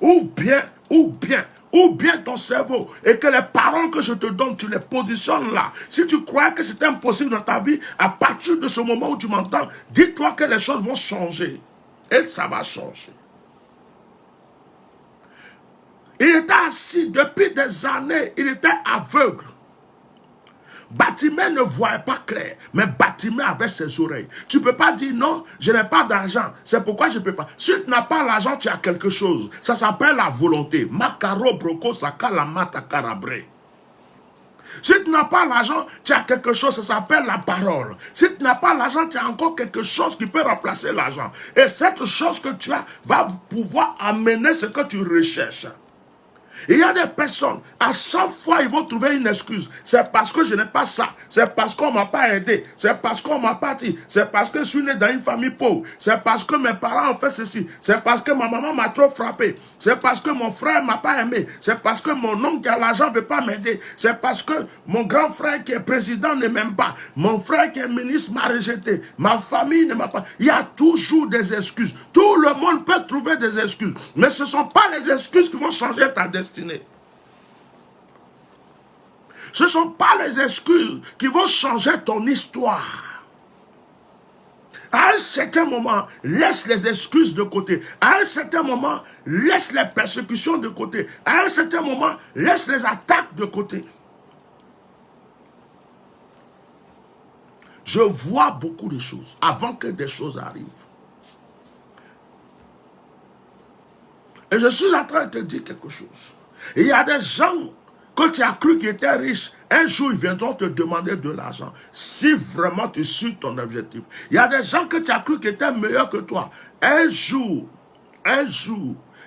Ou bien ton cerveau, et que les paroles que je te donne, tu les positionnes là. Si tu crois que c'est impossible dans ta vie, à partir de ce moment où tu m'entends, dis-toi que les choses vont changer. Et ça va changer. Il était assis depuis des années, il était aveugle. Bartimée ne voyait pas clair, mais Bartimée avait ses oreilles. Tu ne peux pas dire non, je n'ai pas d'argent, c'est pourquoi je ne peux pas. Si tu n'as pas l'argent, tu as quelque chose. Ça s'appelle la volonté. Makaro broko sakala mata karabre. Si tu n'as pas l'argent, tu as quelque chose, ça s'appelle la parole. Si tu n'as pas l'argent, tu as encore quelque chose qui peut remplacer l'argent. Et cette chose que tu as va pouvoir amener ce que tu recherches. Il y a des personnes, à chaque fois, ils vont trouver une excuse. C'est parce que je n'ai pas ça. C'est parce qu'on ne m'a pas aidé. C'est parce qu'on ne m'a pas dit. C'est parce que je suis né dans une famille pauvre. C'est parce que mes parents ont fait ceci. C'est parce que ma maman m'a trop frappé. C'est parce que mon frère ne m'a pas aimé. C'est parce que mon oncle qui a l'argent ne veut pas m'aider. C'est parce que mon grand frère qui est président ne m'aime pas. Mon frère qui est ministre m'a rejeté. Ma famille ne m'a pas... Il y a toujours des excuses. Tout le monde peut trouver des excuses. Mais ce ne sont pas les excuses qui vont changer ta destinée. Ce ne sont pas les excuses qui vont changer ton histoire. À un certain moment, laisse les excuses de côté. À un certain moment, laisse les persécutions de côté. À un certain moment, laisse les attaques de côté. Je vois beaucoup de choses avant que des choses arrivent. Et je suis en train de te dire quelque chose. Il y a des gens que tu as cru qu'ils étaient riches. Un jour, ils viendront te demander de l'argent. Si vraiment tu suis ton objectif. Il y a des gens que tu as cru qu'ils étaient meilleurs que toi. Un jour,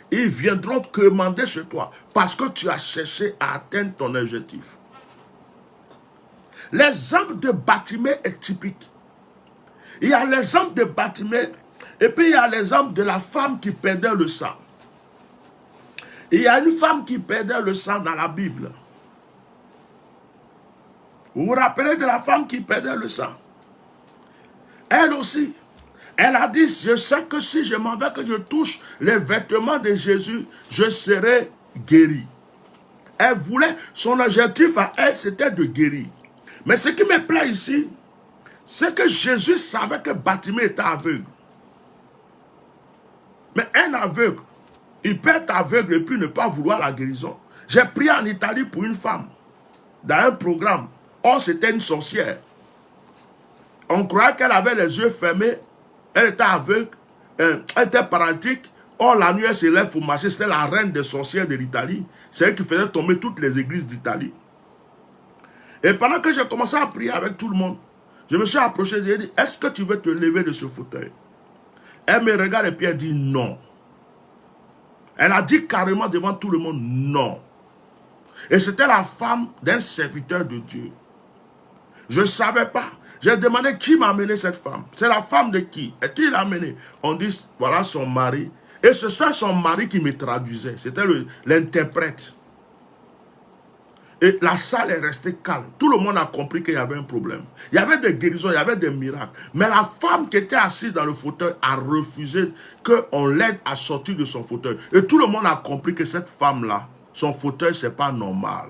ils viendront te demander chez toi. Parce que tu as cherché à atteindre ton objectif. L'exemple de Bartimée est typique. Il y a l'exemple de Bartimée. Et puis il y a l'exemple de la femme qui perdait le sang. Il y a une femme qui perdait le sang dans la Bible. Vous vous rappelez de la femme qui perdait le sang? Elle aussi, elle a dit, je sais que si je m'en vais, que je touche les vêtements de Jésus, je serai guéri. Elle voulait, son objectif à elle, c'était de guérir. Mais ce qui me plaît ici, c'est que Jésus savait que Bartimée était aveugle. Mais un aveugle, il peut être aveugle et puis ne pas vouloir la guérison. J'ai prié en Italie pour une femme, dans un programme. Or, c'était une sorcière. On croyait qu'elle avait les yeux fermés, elle était aveugle, elle était paralytique. Or, la nuit, elle se lève pour marcher. C'était la reine des sorcières de l'Italie. C'est elle qui faisait tomber toutes les églises d'Italie. Et pendant que j'ai commencé à prier avec tout le monde, je me suis approché et j'ai dit, est-ce que tu veux te lever de ce fauteuil? Elle me regarde et puis elle dit non. Elle a dit carrément devant tout le monde non. Et c'était la femme d'un serviteur de Dieu. Je ne savais pas. J'ai demandé qui m'a amené cette femme. C'est la femme de qui? Et qui l'a amenée? On dit, voilà son mari. Et ce soit son mari qui me traduisait. C'était l'interprète. Et la salle est restée calme. Tout le monde a compris qu'il y avait un problème. Il y avait des guérisons, il y avait des miracles. Mais la femme qui était assise dans le fauteuil a refusé qu'on l'aide à sortir de son fauteuil. Et tout le monde a compris que cette femme-là, son fauteuil, ce n'est pas normal.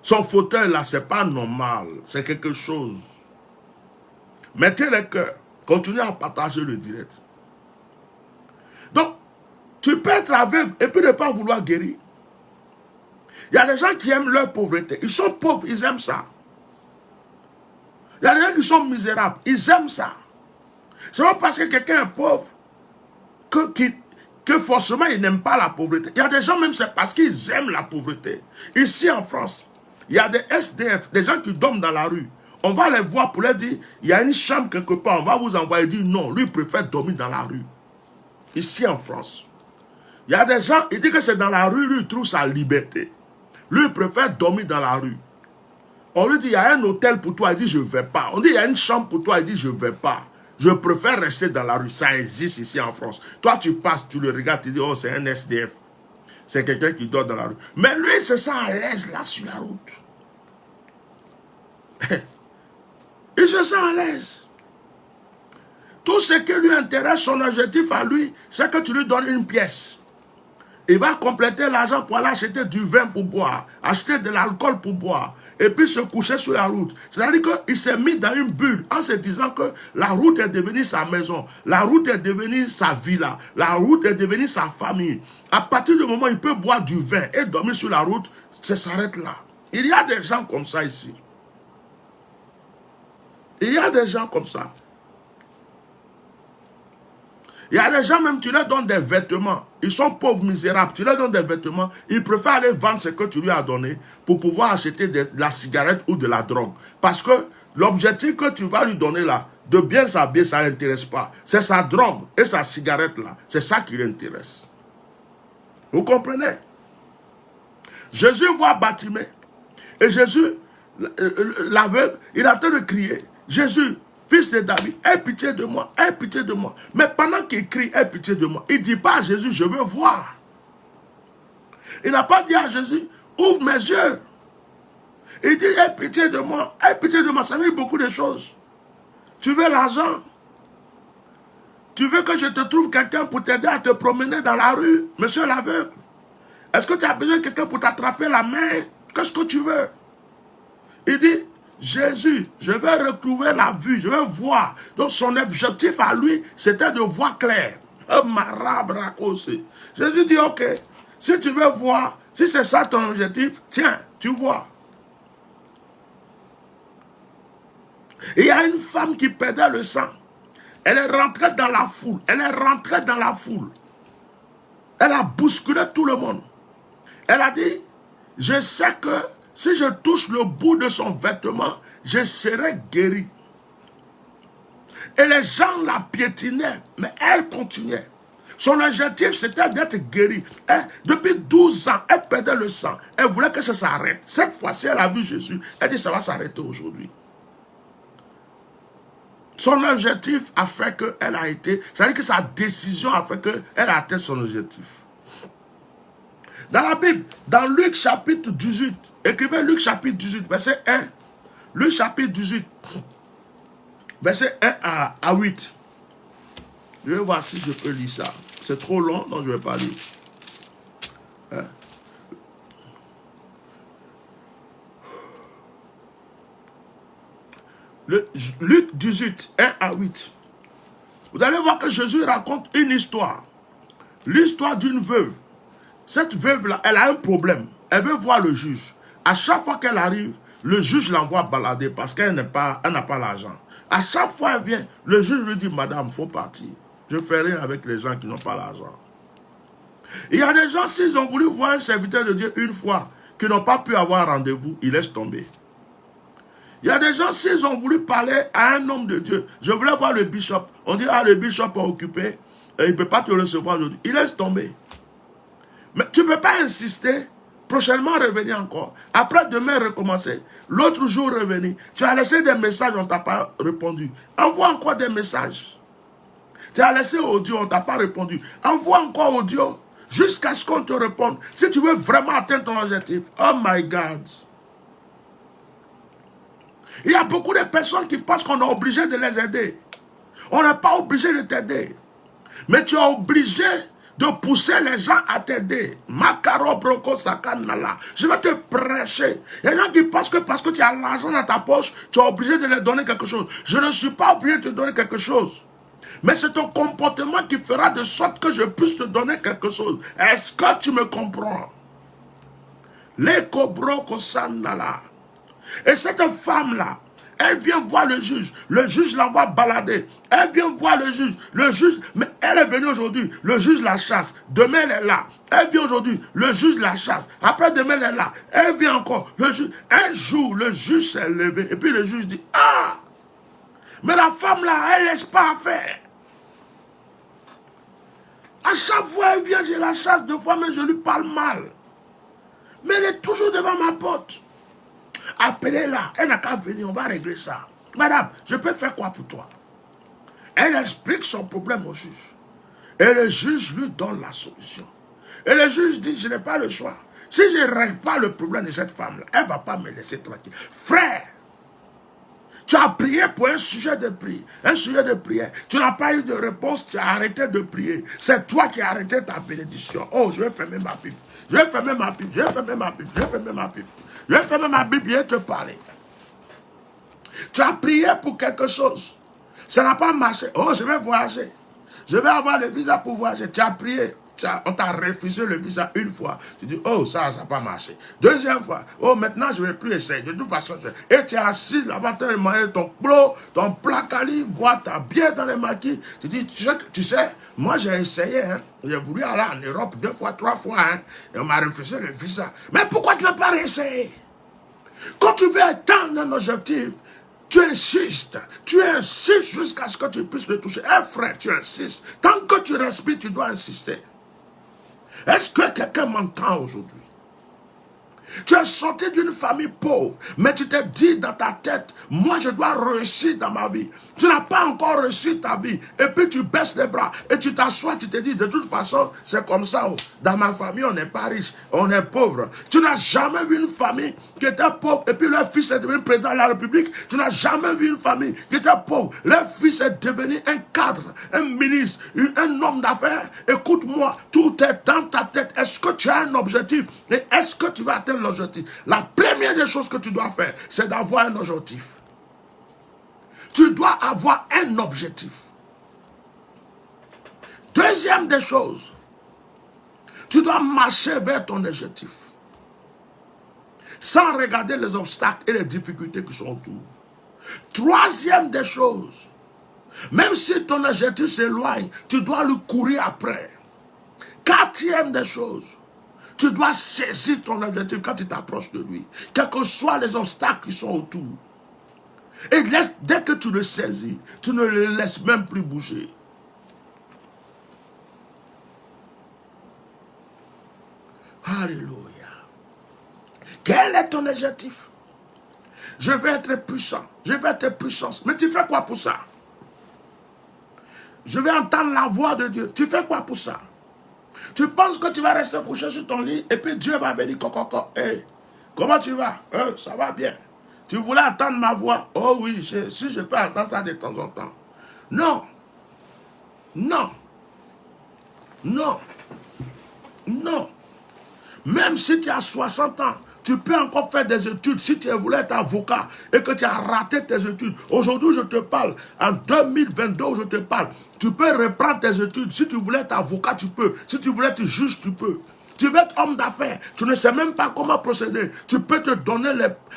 Son fauteuil, là, ce n'est pas normal. C'est quelque chose. Mettez le cœur. Continuez à partager le direct. Donc, tu peux être aveugle et puis ne pas vouloir guérir. Il y a des gens qui aiment leur pauvreté. Ils sont pauvres, ils aiment ça. Il y a des gens qui sont misérables, ils aiment ça. C'est pas parce que quelqu'un est pauvre que forcément il n'aime pas la pauvreté. Il y a des gens même, c'est parce qu'ils aiment la pauvreté. Ici en France, il y a des SDF, des gens qui dorment dans la rue. On va les voir pour leur dire, il y a une chambre quelque part, on va vous envoyer dire non, lui il préfère dormir dans la rue. ici en France. Il y a des gens, il dit que c'est dans la rue, lui, il trouve sa liberté. Lui, il préfère dormir dans la rue. On lui dit, il y a un hôtel pour toi, il dit, je ne vais pas. On dit, il y a une chambre pour toi, il dit, je ne vais pas. Je préfère rester dans la rue. Ça existe ici en France. Toi, tu passes, tu le regardes, tu dis, oh, c'est un SDF. C'est quelqu'un qui dort dans la rue. Mais lui, il se sent à l'aise là, sur la route. Il se sent à l'aise. Tout ce qui lui intéresse, son objectif à lui, c'est que tu lui donnes une pièce. Il va compléter l'argent pour aller acheter du vin pour boire, acheter de l'alcool pour boire, et puis se coucher sur la route. C'est-à-dire qu'il s'est mis dans une bulle en se disant que la route est devenue sa maison, la route est devenue sa villa, la route est devenue sa famille. À partir du moment où il peut boire du vin et dormir sur la route, ça s'arrête là. Il y a des gens comme ça ici. Il y a des gens comme ça. Il y a des gens, même tu leur donnes des vêtements. Ils sont pauvres, misérables. Tu leur donnes des vêtements. Ils préfèrent aller vendre ce que tu lui as donné pour pouvoir acheter de la cigarette ou de la drogue. Parce que l'objectif que tu vas lui donner là, de bien s'habiller, ça ne l'intéresse pas. C'est sa drogue et sa cigarette là. C'est ça qui l'intéresse. Vous comprenez? Jésus voit Bartimée. Et Jésus, l'aveugle, il est en train de crier. Jésus, fils de David, aie pitié de moi, aie pitié de moi. Mais pendant qu'il crie, aie pitié de moi, il ne dit pas à Jésus, je veux voir. Il n'a pas dit à Jésus, ouvre mes yeux. Il dit, aie pitié de moi, aie pitié de moi. Ça veut dire beaucoup de choses. Tu veux l'argent? Tu veux que je te trouve quelqu'un pour t'aider à te promener dans la rue, monsieur l'aveugle? Est-ce que tu as besoin de quelqu'un pour t'attraper la main? Qu'est-ce que tu veux? Il dit, Jésus, je vais retrouver la vue, je vais voir. Donc son objectif à lui, c'était de voir clair. Jésus dit, ok, si tu veux voir, si c'est ça ton objectif, tiens, tu vois. Il y a une femme qui perdait le sang. Elle est rentrée dans la foule. Elle est rentrée dans la foule. Elle a bousculé tout le monde. Elle a dit, je sais que si je touche le bout de son vêtement, je serai guéri. Et les gens la piétinaient, mais elle continuait. Son objectif, c'était d'être guérie. Depuis 12 ans, elle perdait le sang. Elle voulait que ça s'arrête. Cette fois-ci, elle a vu Jésus. Elle dit, ça va s'arrêter aujourd'hui. Son objectif a fait qu'elle a été... C'est-à-dire que sa décision a fait qu'elle a atteint son objectif. Dans la Bible, dans Luc chapitre 18, écrivez Luc chapitre 18, verset 1. Luc chapitre 18, verset 1 à 8. Je vais voir si je peux lire ça. C'est trop long, donc je ne vais pas lire. Hein? Luc 18, 1 à 8. Vous allez voir que Jésus raconte une histoire. L'histoire d'une veuve. Cette veuve-là, elle a un problème. Elle veut voir le juge. À chaque fois qu'elle arrive, le juge l'envoie balader parce qu'elle n'a pas l'argent. À chaque fois qu'elle vient, le juge lui dit, madame, il faut partir. Je ne fais rien avec les gens qui n'ont pas l'argent. Il y a des gens, s'ils ont voulu voir un serviteur de Dieu une fois, qui n'ont pas pu avoir rendez-vous, ils laissent tomber. Il y a des gens, s'ils ont voulu parler à un homme de Dieu, je voulais voir le bishop. On dit, ah, le bishop est occupé, et il ne peut pas te recevoir aujourd'hui. Il laisse tomber. Mais tu ne peux pas insister, prochainement revenir encore. Après demain recommencer, l'autre jour revenir. Tu as laissé des messages, on ne t'a pas répondu. Envoie encore des messages. Tu as laissé audio, on ne t'a pas répondu. Envoie encore audio, jusqu'à ce qu'on te réponde. Si tu veux vraiment atteindre ton objectif, oh my God. Il y a beaucoup de personnes qui pensent qu'on est obligé de les aider. On n'est pas obligé de t'aider. Mais tu es obligé de pousser les gens à t'aider. Makaro broko sakanala. Je vais te prêcher. Il y a des gens qui pensent que parce que tu as l'argent dans ta poche, tu es obligé de leur donner quelque chose. Je ne suis pas obligé de te donner quelque chose. Mais c'est ton comportement qui fera de sorte que je puisse te donner quelque chose. Est-ce que tu me comprends? Leko broko sandala. Et cette femme-là, elle vient voir le juge l'envoie balader, elle vient voir le juge, mais elle est venue aujourd'hui, le juge la chasse, demain elle est là, elle vient aujourd'hui, le juge la chasse, après demain elle est là, elle vient encore, le juge, un jour le juge s'est levé, et puis le juge dit, ah, mais la femme là, elle laisse pas faire. À chaque fois, elle vient, je la chasse 2 fois, mais je lui parle mal. Mais elle est toujours devant ma porte. Appelez-la, elle n'a qu'à venir, on va régler ça. Madame, je peux faire quoi pour toi? Elle explique son problème au juge. Et le juge lui donne la solution. Et le juge dit, je n'ai pas le choix. Si je ne règle pas le problème de cette femme-là, elle ne va pas me laisser tranquille. Frère, tu as prié pour un sujet de prière. Un sujet de prière. Tu n'as pas eu de réponse, tu as arrêté de prier. C'est toi qui as arrêté ta bénédiction. Oh, je vais fermer ma Bible. Je vais fermer ma Bible. Je vais fermer ma Bible. Je vais fermer ma Bible. Je vais fermer ma Bible et te parler. Tu as prié pour quelque chose. Ça n'a pas marché. Oh, je vais voyager. Je vais avoir le visa pour voyager. Tu as prié. On t'a refusé le visa 1 fois. Tu dis, oh, ça n'a pas marché. 2e fois, oh, maintenant, je ne vais plus essayer. De toute façon, et tu es assis là-bas, tu as demandé ton plot, ton plat cali, bois ta bière dans les maquis. Tu dis, tu sais, moi, j'ai essayé. Hein. J'ai voulu aller en Europe 2 fois, 3 fois. Hein, et on m'a refusé le visa. Mais pourquoi tu n'as pas réessayé? Quand tu veux atteindre un objectif, tu insistes jusqu'à ce que tu puisses le toucher. Eh frère, tu insistes. Tant que tu respires, tu dois insister. Est-ce que quelqu'un m'entend aujourd'hui? Tu es sorti d'une famille pauvre, mais tu t'es dit dans ta tête, moi je dois réussir dans ma vie. Tu n'as pas encore réussi ta vie, et puis tu baisses les bras, et tu t'assois, tu te dis, de toute façon, c'est comme ça. Dans ma famille, on n'est pas riche, on est pauvre. Tu n'as jamais vu une famille qui était pauvre, et puis leur fils est devenu président de la République. Tu n'as jamais vu une famille qui était pauvre, leur fils est devenu un cadre, un ministre, un homme d'affaires. Écoute-moi, tout est dans ta tête. Est-ce que tu as un objectif? Et est-ce que tu vas atteindre l'objectif? La première des choses que tu dois faire, c'est d'avoir un objectif. Tu dois avoir un objectif. Deuxième des choses, tu dois marcher vers ton objectif. Sans regarder les obstacles et les difficultés qui sont autour. Troisième des choses, même si ton objectif s'éloigne, tu dois le courir après. Quatrième des choses, tu dois saisir ton objectif quand tu t'approches de lui. Quels que soient les obstacles qui sont autour. Et dès que tu le saisis, tu ne le laisses même plus bouger. Alléluia. Quel est ton objectif? Je veux être puissant. Je veux être puissant. Mais tu fais quoi pour ça? Je veux entendre la voix de Dieu. Tu fais quoi pour ça? Tu penses que tu vas rester couché sur ton lit et puis Dieu va venir, hey, comment tu vas? Ça va bien. Tu voulais entendre ma voix? Oh oui, si je peux entendre ça de temps en temps. Non. Non. Non. Non. Même si tu as 60 ans, tu peux encore faire des études. Si tu voulais être avocat et que tu as raté tes études, aujourd'hui je te parle, en 2022 je te parle, tu peux reprendre tes études. Si tu voulais être avocat, tu peux. Si tu voulais être juge, tu peux. Tu veux être homme d'affaires, tu ne sais même pas comment procéder. Tu peux te donner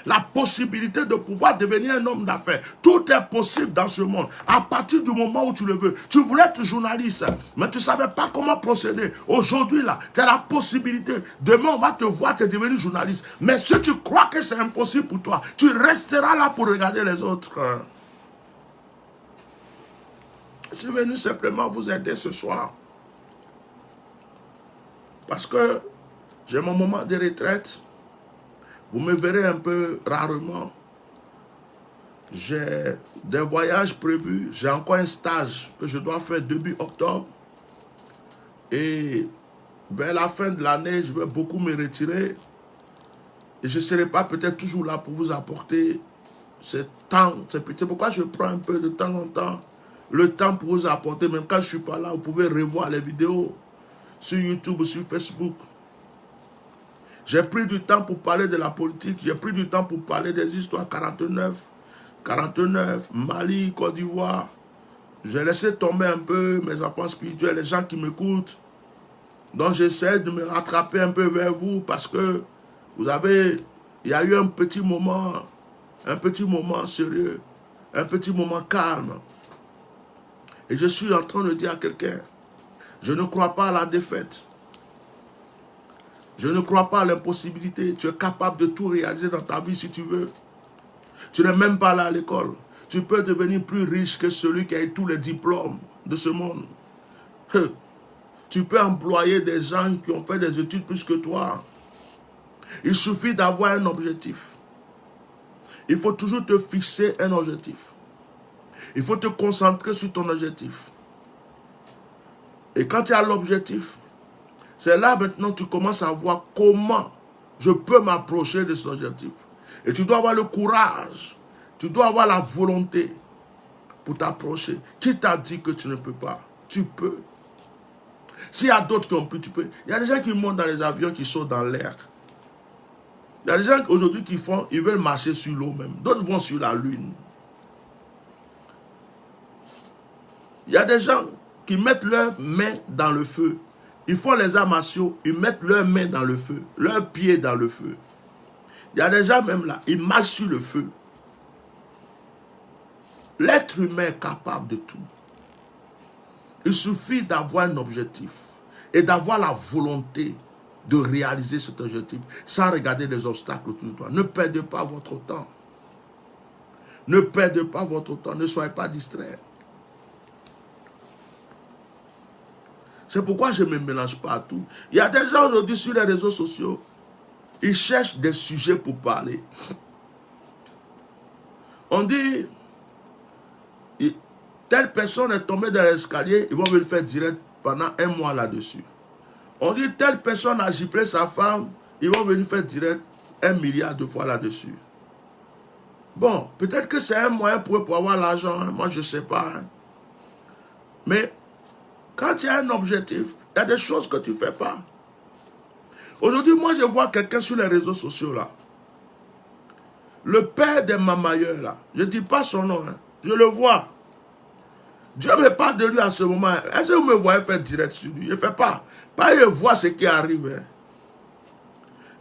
la possibilité de pouvoir devenir un homme d'affaires. Tout est possible dans ce monde, à partir du moment où tu le veux. Tu voulais être journaliste, mais tu ne savais pas comment procéder. Aujourd'hui, là, tu as la possibilité. Demain, on va te voir, tu es devenu journaliste. Mais si tu crois que c'est impossible pour toi, tu resteras là pour regarder les autres. Je suis venu simplement vous aider ce soir. Parce que j'ai mon moment de retraite. Vous me verrez un peu rarement. J'ai des voyages prévus. J'ai encore un stage que je dois faire début octobre. Et vers la fin de l'année, je vais beaucoup me retirer. Et je ne serai pas peut-être toujours là pour vous apporter ce temps. C'est pourquoi je prends un peu de temps en temps le temps pour vous apporter. Même quand je ne suis pas là, vous pouvez revoir les vidéos sur YouTube ou sur Facebook. J'ai pris du temps pour parler de la politique. J'ai pris du temps pour parler des histoires 49, Mali, Côte d'Ivoire. J'ai laissé tomber un peu mes enfants spirituels, les gens qui m'écoutent. Donc j'essaie de me rattraper un peu vers vous parce que il y a eu un petit moment sérieux, un petit moment calme. Et je suis en train de dire à quelqu'un, je ne crois pas à la défaite. Je ne crois pas à l'impossibilité. Tu es capable de tout réaliser dans ta vie si tu veux. Tu n'es même pas là à l'école. Tu peux devenir plus riche que celui qui a eu tous les diplômes de ce monde. Tu peux employer des gens qui ont fait des études plus que toi. Il suffit d'avoir un objectif. Il faut toujours te fixer un objectif. Il faut te concentrer sur ton objectif. Et quand tu as l'objectif, c'est là maintenant que tu commences à voir comment je peux m'approcher de cet objectif. Et tu dois avoir le courage, tu dois avoir la volonté pour t'approcher. Qui t'a dit que tu ne peux pas? Tu peux. S'il y a d'autres qui ont pu, tu peux. Il y a des gens qui montent dans les avions, qui sautent dans l'air. Il y a des gens aujourd'hui qui font, ils veulent marcher sur l'eau même. D'autres vont sur la lune. Il y a des gens qui mettent leurs mains dans le feu. Ils font les arts martiaux, ils mettent leurs mains dans le feu, leurs pieds dans le feu. Il y a des gens même là, ils marchent sur le feu. L'être humain est capable de tout. Il suffit d'avoir un objectif et d'avoir la volonté de réaliser cet objectif sans regarder les obstacles autour de toi. Ne perdez pas votre temps. Ne perdez pas votre temps, ne soyez pas distraits. C'est pourquoi je ne me mélange pas à tout. Il y a des gens aujourd'hui sur les réseaux sociaux, ils cherchent des sujets pour parler. On dit, telle personne est tombée dans l'escalier, ils vont me le faire direct pendant 1 mois là-dessus. On dit, telle personne a giflé sa femme, ils vont venir faire direct 1 milliard de fois là-dessus. Bon, peut-être que c'est un moyen pour eux pour avoir l'argent, hein. Moi je ne sais pas. Hein. Mais quand tu as un objectif, il y a des choses que tu ne fais pas. Aujourd'hui, moi je vois quelqu'un sur les réseaux sociaux là. Le père des mamailleurs là, je ne dis pas son nom, hein. Je le vois. Dieu me parle de lui à ce moment. Est-ce que vous me voyez faire direct sur lui? Je ne fais pas. Pas je vois ce qui arrive. Hein.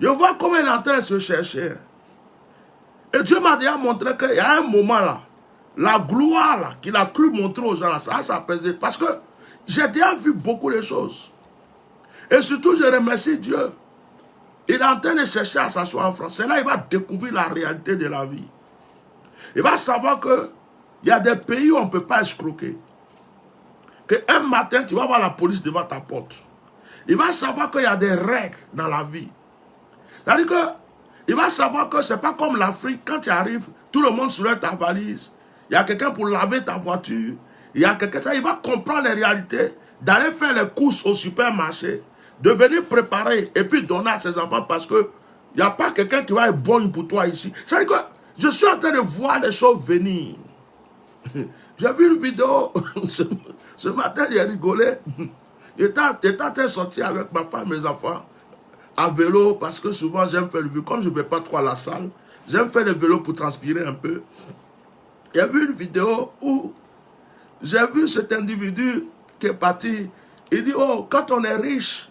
Je vois comment il est en train de se chercher. Et Dieu m'a déjà montré qu'il y a un moment là, la gloire là, qu'il a cru montrer aux gens là, ça pesait. Parce que j'ai déjà vu beaucoup de choses. Et surtout, je remercie Dieu. Il est en train de chercher à s'asseoir en France. C'est là qu'il va découvrir la réalité de la vie. Il va savoir que il y a des pays où on ne peut pas escroquer. Qu'un matin, tu vas voir la police devant ta porte. Il va savoir qu'il y a des règles dans la vie. C'est-à-dire qu'il va savoir que ce n'est pas comme l'Afrique. Quand tu arrives, tout le monde soulève ta valise. Il y a quelqu'un pour laver ta voiture. Il y a quelqu'un, il va comprendre les réalités, d'aller faire les courses au supermarché, de venir préparer et puis donner à ses enfants parce qu'il n'y a pas quelqu'un qui va être bon pour toi ici. C'est-à-dire que je suis en train de voir les choses venir. J'ai vu une vidéo, ce matin j'ai rigolé. J'étais en train de sortir avec ma femme et mes enfants à vélo parce que souvent j'aime faire le vélo. Comme je ne vais pas trop à la salle, j'aime faire le vélo pour transpirer un peu. J'ai vu une vidéo où j'ai vu cet individu qui est parti. Il dit, oh, quand on est riche,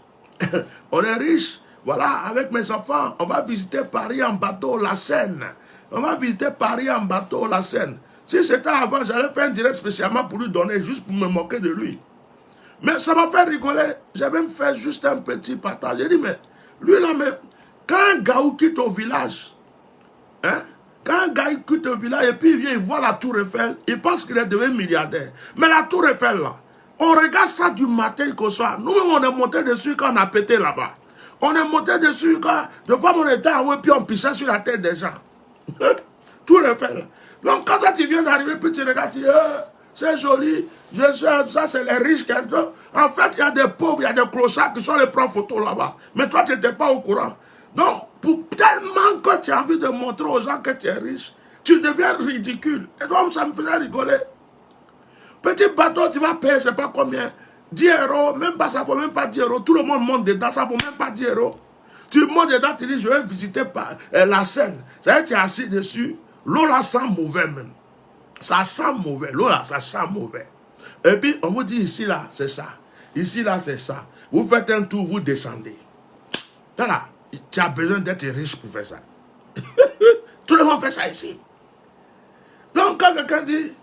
voilà, avec mes enfants, on va visiter Paris en bateau, la Seine. On va visiter Paris en bateau, la Seine. Si c'était avant, j'allais faire un direct spécialement pour lui donner, juste pour me moquer de lui. Mais ça m'a fait rigoler. J'ai même fait juste un petit partage. J'ai dit, mais lui là, mais quand un gars quitte au village, hein, quand un gars quitte au village et puis il vient, il voit la tour Eiffel, il pense qu'il est devenu milliardaire. Mais la tour Eiffel là, on regarde ça du matin jusqu'au soir. Nous, on est monté dessus quand on a pété là-bas. On est monté dessus quand, de quoi on était à puis on pissait sur la tête des gens. Tour Eiffel là. Donc quand toi tu viens d'arriver, puis tu regardes, tu dis, c'est joli, ça c'est les riches. En fait, il y a des pauvres, il y a des clochards qui sont les prendre photos là-bas. Mais toi, tu n'étais pas au courant. Donc, tellement que tu as envie de montrer aux gens que tu es riche, tu deviens ridicule. Et donc, ça me faisait rigoler. Petit bateau, tu vas payer, je ne sais pas combien, 10 €, même pas, ça ne vaut même pas 10 €. Tout le monde monte dedans, ça ne vaut même pas 10 €. Tu montes dedans, tu dis, je vais visiter la Seine. C'est-à-dire que tu es assis dessus. L'eau là sent mauvais même. Ça sent mauvais. L'eau là, ça sent mauvais. Et puis, on vous dit ici là, c'est ça. Ici là, c'est ça. Vous faites un tour, vous descendez. Voilà. Tu as besoin d'être riche pour faire ça. Tout le monde fait ça ici. Donc, quand quelqu'un dit,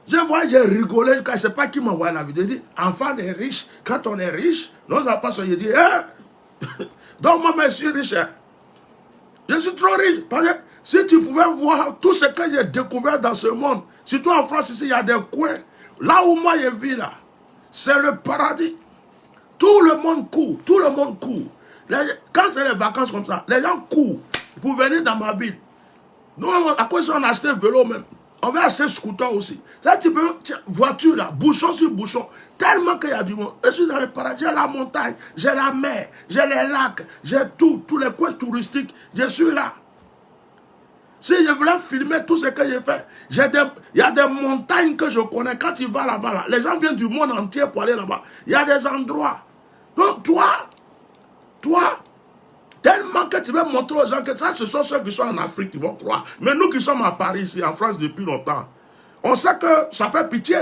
je vois, j'ai rigolé, je ne sais pas qui m'envoie la vidéo. Il dit, enfant des riches, quand on est riche, nos enfants sont, il dit, donc moi, je suis riche. Hein. Je suis trop riche. Parce que si tu pouvais voir tout ce que j'ai découvert dans ce monde, surtout en France, ici, il y a des coins. Là où moi je vis, là, c'est le paradis. Tout le monde court, tout le monde court. Quand c'est les vacances comme ça, les gens courent pour venir dans ma ville. Nous, à cause on a acheté un vélo même. On va acheter un scooter aussi. Ça, tu peux, voiture là, bouchon sur bouchon. Tellement qu'il y a du monde. Je suis dans le paradis, j'ai la montagne, j'ai la mer, j'ai les lacs, j'ai tout, tous les coins touristiques. Je suis là. Si je voulais filmer tout ce que j'ai fait, il y a des montagnes que je connais. Quand tu vas là-bas, là, les gens viennent du monde entier pour aller là-bas. Il y a des endroits. Donc toi, tellement que tu veux montrer aux gens que ça, ce sont ceux qui sont en Afrique qui vont croire. Mais nous qui sommes à Paris, ici, en France depuis longtemps, on sait que ça fait pitié.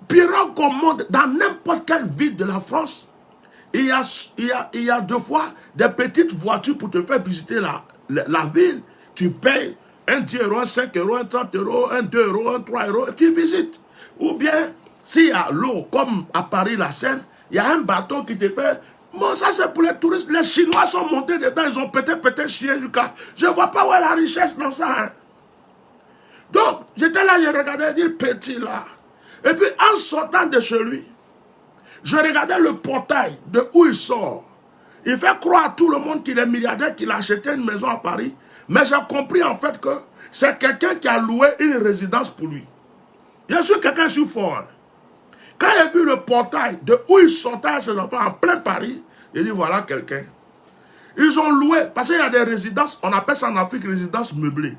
Pirogue qu'on monte dans n'importe quelle ville de la France, il y a 2 fois des petites voitures pour te faire visiter la ville. Tu payes un 10 euros, un 5 euros, un 30 euros, un 2 euros, un 3 euros, et tu visites. Ou bien, s'il y a l'eau, comme à Paris, la Seine, il y a un bateau qui te fait. Bon, ça c'est pour les touristes. Les Chinois sont montés dedans, ils ont pété chier jusqu'à. Je ne vois pas où est la richesse dans ça. Hein. Donc, j'étais là, je regardais, dire petit là. Et puis, en sortant de chez lui, je regardais le portail de où il sort. Il fait croire à tout le monde qu'il est milliardaire, qu'il a acheté une maison à Paris. Mais j'ai compris en fait que c'est quelqu'un qui a loué une résidence pour lui. Je suis quelqu'un, je suis fort. Quand j'ai vu le portail de où il sortait à ses enfants en plein Paris, j'ai dit voilà quelqu'un. Ils ont loué, parce qu'il y a des résidences, on appelle ça en Afrique résidence meublée.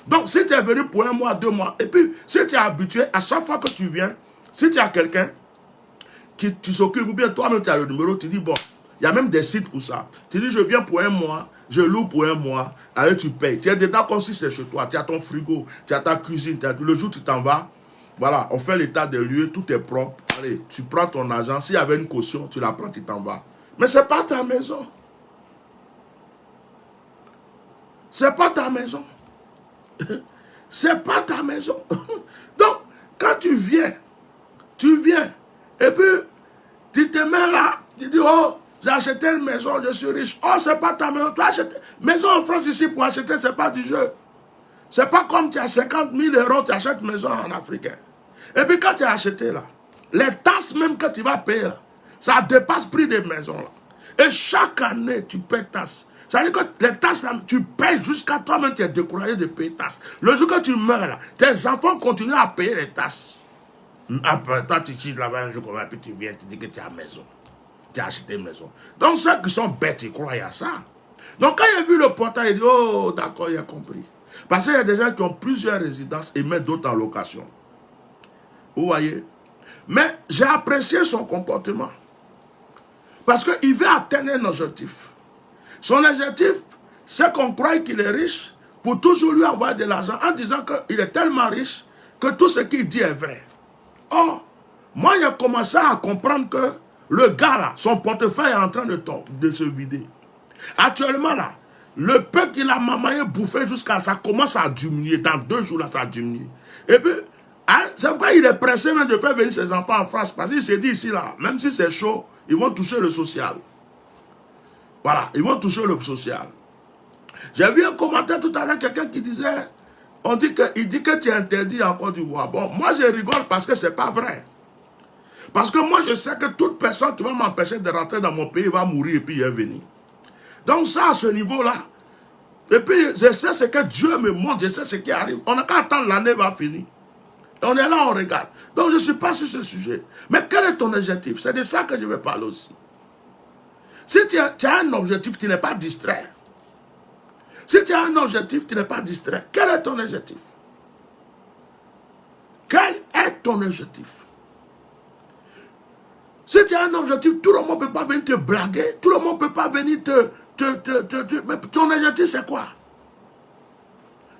Donc si tu es venu pour 1 mois, 2 mois, et puis si tu es habitué, à chaque fois que tu viens, si tu as quelqu'un qui s'occupe, ou bien toi-même tu as le numéro, tu dis bon, il y a même des sites pour ça. Tu dis je viens pour 1 mois, je loue pour 1 mois, allez tu payes. Tu es dedans comme si c'est chez toi, tu as ton frigo, tu as ta cuisine, le jour où tu t'en vas, voilà, on fait l'état des lieux, tout est propre. Allez, tu prends ton argent, s'il y avait une caution, tu la prends, tu t'en vas. Mais ce n'est pas ta maison. Ce n'est pas ta maison. C'est pas ta maison. Donc, quand tu viens, et puis tu te mets là, tu dis, oh, j'ai acheté une maison, je suis riche. Oh, c'est pas ta maison. Tu as acheté maison en France ici pour acheter, c'est pas du jeu. C'est pas comme tu as 50 000 euros, tu achètes une maison en Afrique. Et puis quand tu as acheté là, les tasses même que tu vas payer là, ça dépasse le prix des maisons là. Et chaque année, tu payes tasses. Ça veut dire que les tasses là, tu payes jusqu'à toi-même, tu es découragé de payer tasses. Le jour que tu meurs là, tes enfants continuent à payer les tasses. Après, toi tu quittes là-bas un jour comme ça, puis tu viens, tu dis que tu as maison. Tu as acheté une maison. Donc ceux qui sont bêtes, ils croient à ça. Donc quand il a vu le portail, il dit, oh d'accord, il a compris. Parce qu'il y a des gens qui ont plusieurs résidences et mettent d'autres en location. Vous voyez? Mais j'ai apprécié son comportement. Parce qu'il veut atteindre un objectif. Son objectif, c'est qu'on croit qu'il est riche pour toujours lui envoyer de l'argent en disant qu'il est tellement riche que tout ce qu'il dit est vrai. Or, moi j'ai commencé à comprendre que le gars là, son portefeuille est en train de se vider. Actuellement là, le peu qu'il a mamaillé, bouffé jusqu'à ça commence à diminuer. Dans 2 jours là, ça a diminué. Et puis, hein, c'est pourquoi il est pressé même de faire venir ses enfants en France. Parce qu'il s'est dit ici là, même si c'est chaud, ils vont toucher le social. Voilà, ils vont toucher le social. J'ai vu un commentaire tout à l'heure, quelqu'un qui disait, il dit que tu es interdit en Côte d'Ivoire. Bon, moi je rigole parce que c'est pas vrai. Parce que moi je sais que toute personne qui va m'empêcher de rentrer dans mon pays va mourir et puis il est venu. Donc ça, à ce niveau-là, et puis je sais ce que Dieu me montre, je sais ce qui arrive. On n'a qu'à attendre, l'année va finir. Et on est là, on regarde. Donc je ne suis pas sur ce sujet. Mais quel est ton objectif? C'est de ça que je vais parler aussi. Si tu as un objectif, tu n'es pas distrait. Si tu as un objectif, tu n'es pas distrait. Quel est ton objectif? Quel est ton objectif? Si tu as un objectif, tout le monde ne peut pas venir te blaguer. Tout le monde ne peut pas venir mais ton objectif, c'est quoi?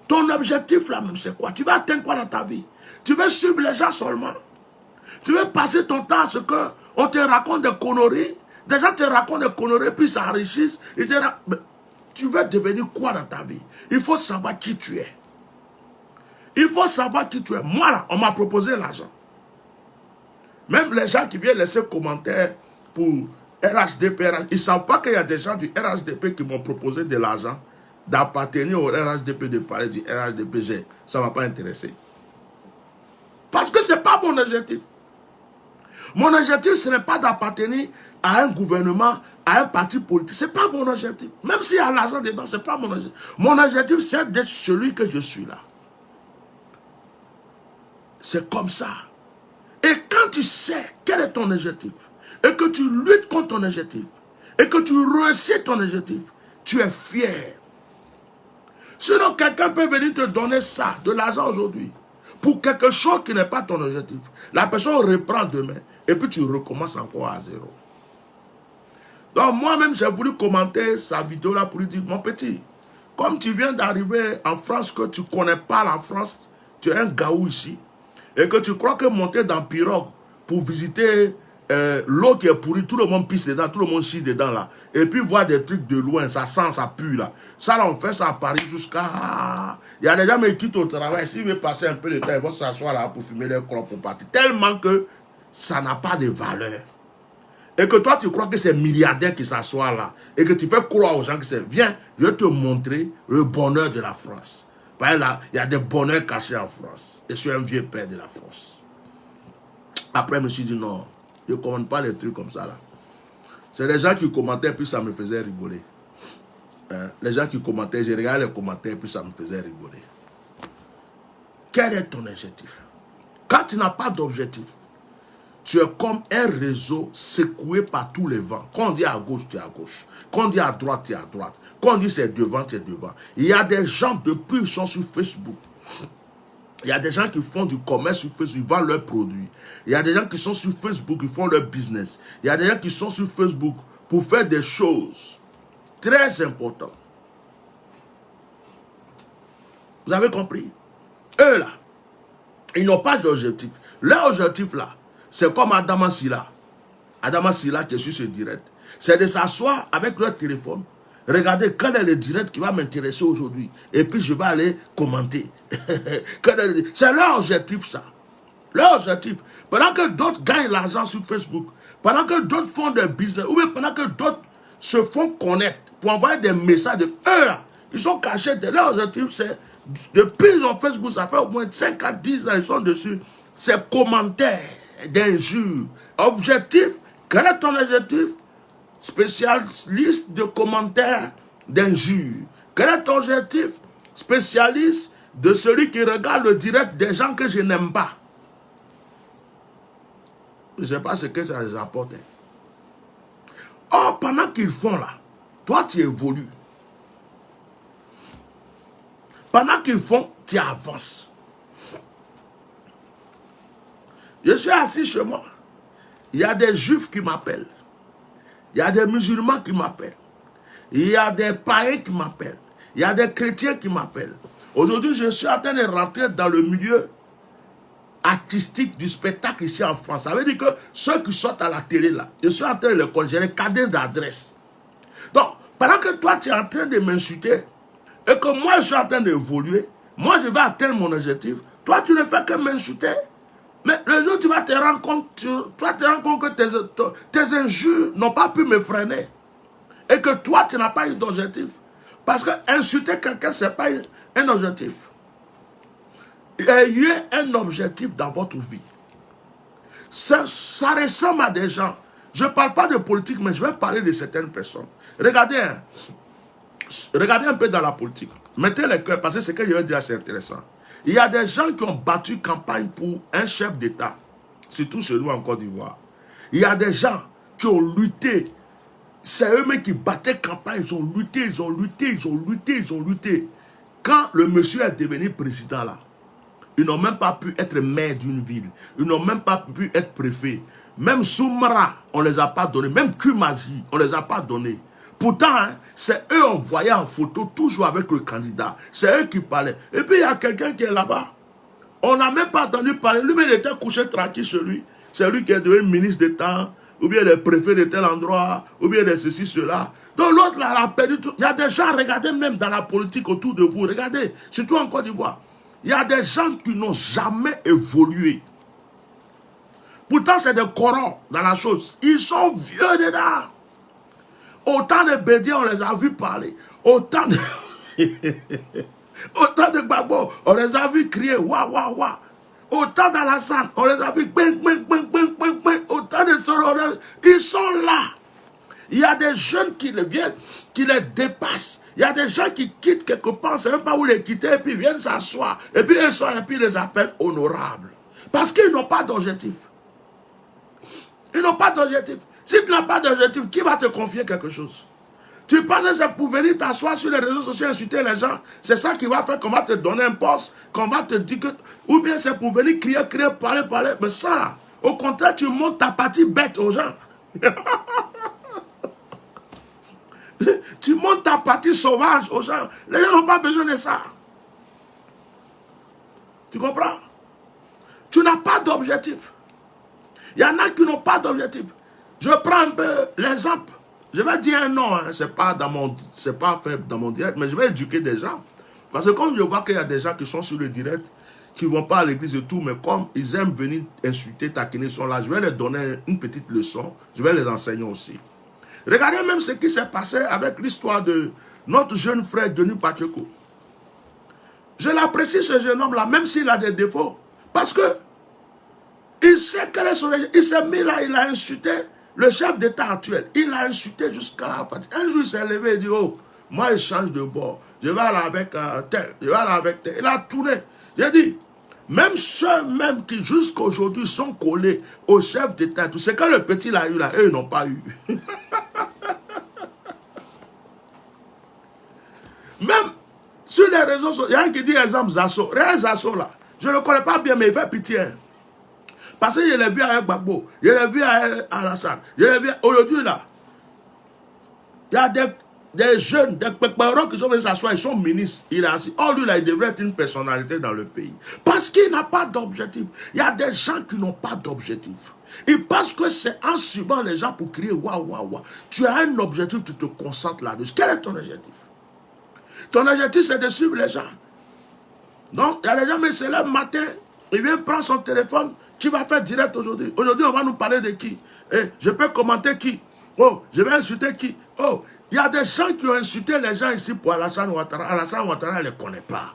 Ton objectif, là même, c'est quoi? Tu vas atteindre quoi dans ta vie? Tu veux suivre les gens seulement? Tu veux passer ton temps à ce qu'on te raconte des conneries? Des gens te racontent des conneries, puis s'enrichissent. Tu veux devenir quoi dans ta vie? Il faut savoir qui tu es. Il faut savoir qui tu es. Moi, là, on m'a proposé l'argent. Même les gens qui viennent laisser commentaires pour RHDP, ils ne savent pas qu'il y a des gens du RHDP qui m'ont proposé de l'argent d'appartenir au RHDP, de parler du RHDP. Ça ne m'a pas intéressé. Parce que ce n'est pas mon objectif. Mon objectif, ce n'est pas d'appartenir à un gouvernement, à un parti politique. Ce n'est pas mon objectif. Même s'il y a l'argent dedans, ce n'est pas mon objectif. Mon objectif, c'est d'être celui que je suis là. C'est comme ça. Et quand tu sais quel est ton objectif, et que tu luttes contre ton objectif, et que tu réussis ton objectif, tu es fier. Sinon, quelqu'un peut venir te donner ça, de l'argent aujourd'hui, pour quelque chose qui n'est pas ton objectif. La personne reprend demain, et puis tu recommences encore à zéro. Donc moi-même, j'ai voulu commenter sa vidéo là pour lui dire, mon petit, comme tu viens d'arriver en France, que tu ne connais pas la France, tu es un gaou ici, et que tu crois que monter dans pirogue pour visiter l'eau qui est pourrie, tout le monde pisse dedans, tout le monde chie dedans là, et puis voir des trucs de loin, ça sent, ça pue là. Ça là, on fait ça à Paris jusqu'à... Il y a des gens qui quittent au travail, s'ils veulent passer un peu de temps, ils vont s'asseoir là pour fumer leur clope pour partir. Tellement que ça n'a pas de valeur. Et que toi, tu crois que c'est milliardaire qui s'assoit là, et que tu fais croire aux gens que c'est... Viens, je vais te montrer le bonheur de la France. Parce que là, il y a des bonheurs cachés en France. Et je suis un vieux père de la France. Après, je me suis dit non, je ne commente pas les trucs comme ça là. C'est les gens qui commentaient, puis ça me faisait rigoler. Les gens qui commentaient, je regardais les commentaires, puis ça me faisait rigoler. Quel est ton objectif? Quand tu n'as pas d'objectif, tu es comme un réseau secoué par tous les vents. Quand on dit à gauche, tu es à gauche. Quand on dit à droite, tu es à droite. Quand on dit c'est devant, tu es devant. Il y a des gens, depuis ils sont sur Facebook. Il y a des gens qui font du commerce sur Facebook, ils vendent leurs produits. Il y a des gens qui sont sur Facebook, ils font leur business. Il y a des gens qui sont sur Facebook pour faire des choses très importantes. Vous avez compris? Eux là, ils n'ont pas d'objectif. Leur objectif là, c'est comme Adama Silla. Adama Silla qui est sur ce direct. C'est de s'asseoir avec leur téléphone. Regardez quel est le direct qui va m'intéresser aujourd'hui. Et puis je vais aller commenter. C'est leur objectif ça. Leur objectif. Pendant que d'autres gagnent l'argent sur Facebook. Pendant que d'autres font des business. Ou bien pendant que d'autres se font connaître. Pour envoyer des messages de eux là. Ils sont cachés. Leur objectif c'est. Depuis ils ont Facebook. Ça fait au moins 5 à 10 ans. Ils sont dessus. C'est commentaires. D'injures. Objectif, quel est ton objectif? Spécialiste de commentaires d'injures. Quel est ton objectif? Spécialiste de celui qui regarde le direct des gens que je n'aime pas. Je ne sais pas ce que ça les apporte. Or, pendant qu'ils font là, toi tu évolues. Pendant qu'ils font, tu avances. Je suis assis chez moi. Il y a des juifs qui m'appellent. Il y a des musulmans qui m'appellent. Il y a des païens qui m'appellent. Il y a des chrétiens qui m'appellent. Aujourd'hui, je suis en train de rentrer dans le milieu artistique du spectacle ici en France. Ça veut dire que ceux qui sortent à la télé là, je suis en train de les congérer, cadre d'adresse. Donc, pendant que toi, tu es en train de m'insulter et que moi, je suis en train d'évoluer, moi, je vais atteindre mon objectif, toi, tu ne fais que m'insulter. Mais le jour où tu vas te rendre compte, que tes injures n'ont pas pu me freiner. Et que toi, tu n'as pas eu d'objectif. Parce que insulter quelqu'un, ce n'est pas un objectif. Ayez un objectif dans votre vie. Ça ressemble à des gens. Je ne parle pas de politique, mais je vais parler de certaines personnes. Regardez un peu dans la politique. Mettez les cœurs, parce que ce que je vais dire, c'est intéressant. Il y a des gens qui ont battu campagne pour un chef d'État, surtout celui en Côte d'Ivoire. Il y a des gens qui ont lutté. C'est eux-mêmes qui battaient campagne. Ils ont lutté, ils ont lutté, ils ont lutté, ils ont lutté. Quand le monsieur est devenu président là, ils n'ont même pas pu être maire d'une ville. Ils n'ont même pas pu être préfet. Même Soumara, on ne les a pas donnés. Même Kumazi, on ne les a pas donnés. Pourtant, hein, c'est eux on voyait en photo, toujours avec le candidat. C'est eux qui parlaient. Et puis, il y a quelqu'un qui est là-bas. On n'a même pas entendu parler. Lui-même, il était couché tranquille chez lui. C'est lui qui est devenu ministre d'État, ou bien le préfet de tel endroit, ou bien de ceci, cela. Donc, l'autre, là, a perdu tout. Il y a des gens, regardez même dans la politique autour de vous. Regardez, surtout en Côte d'Ivoire. Il y a des gens qui n'ont jamais évolué. Pourtant, c'est des corons dans la chose. Ils sont vieux dedans. Autant de Bédiens, on les a vus parler. Autant de Gbagbo, on les a vus crier. Waouh, waouh, waouh. Autant d'Alassane, on les a vus, autant de sorores, ils sont là. Il y a des jeunes qui viennent, qui les dépassent. Il y a des gens qui quittent quelque part, on ne sait même pas où les quitter, et puis ils viennent s'asseoir. Et puis ils sont, et puis ils les appellent honorables. Parce qu'ils n'ont pas d'objectif. Ils n'ont pas d'objectif. Si tu n'as pas d'objectif, qui va te confier quelque chose? Tu penses que c'est pour venir t'asseoir sur les réseaux sociaux et insulter les gens? C'est ça qui va faire qu'on va te donner un poste, qu'on va te dire que... Ou bien c'est pour venir crier, parler. Mais ça là, au contraire, tu montes ta partie bête aux gens. Tu montes ta partie sauvage aux gens. Les gens n'ont pas besoin de ça. Tu comprends? Tu n'as pas d'objectif. Il y en a qui n'ont pas d'objectif. Je prends un peu l'exemple. Je vais dire un nom, hein. C'est pas fait dans mon direct, mais je vais éduquer des gens. Parce que comme je vois qu'il y a des gens qui sont sur le direct, qui ne vont pas à l'église et tout, mais comme ils aiment venir insulter, taquiner, sont là, je vais leur donner une petite leçon, je vais les enseigner aussi. Regardez même ce qui s'est passé avec l'histoire de notre jeune frère Denis Pacheco. Je l'apprécie ce jeune homme-là, même s'il a des défauts, parce que il sait quel est son... Il s'est mis là, il a insulté le chef d'État actuel. Il a insulté jusqu'à... Un jour, il s'est levé et dit, oh, moi, il change de bord. Je vais aller avec tel, je vais aller avec tel. Il a tourné. J'ai dit, même ceux même qui jusqu'à aujourd'hui sont collés au chef d'État, tout ce que le petit l'a eu là, eux, ils n'ont pas eu. Même sur les réseaux sociaux, il y a un qui dit, exemple, Zasso. Rien Zasso là. Je ne le connais pas bien, mais il fait pitié. Parce que je l'ai vu avec Gbagbo, je l'ai vu avec Alassane, je l'ai vu aujourd'hui là. Il y a des jeunes, des péparons qui sont venus s'asseoir, ils sont ministres, il est assis. Oh lui là, il devrait être une personnalité dans le pays. Parce qu'il n'a pas d'objectif. Il y a des gens qui n'ont pas d'objectif. Ils pensent que c'est en suivant les gens pour crier waouh, waouh, waouh. Tu as un objectif, tu te concentres là-dessus. Quel est ton objectif? Ton objectif, c'est de suivre les gens. Donc, il y a des gens qui se lèvent le matin, ils viennent prendre son téléphone. Tu vas faire direct aujourd'hui. Aujourd'hui, on va nous parler de qui? Je peux commenter qui? Oh, je vais insulter qui? Oh, il y a des gens qui ont insulté les gens ici pour Alassane Ouattara. Alassane Ouattara, ne les connaît pas.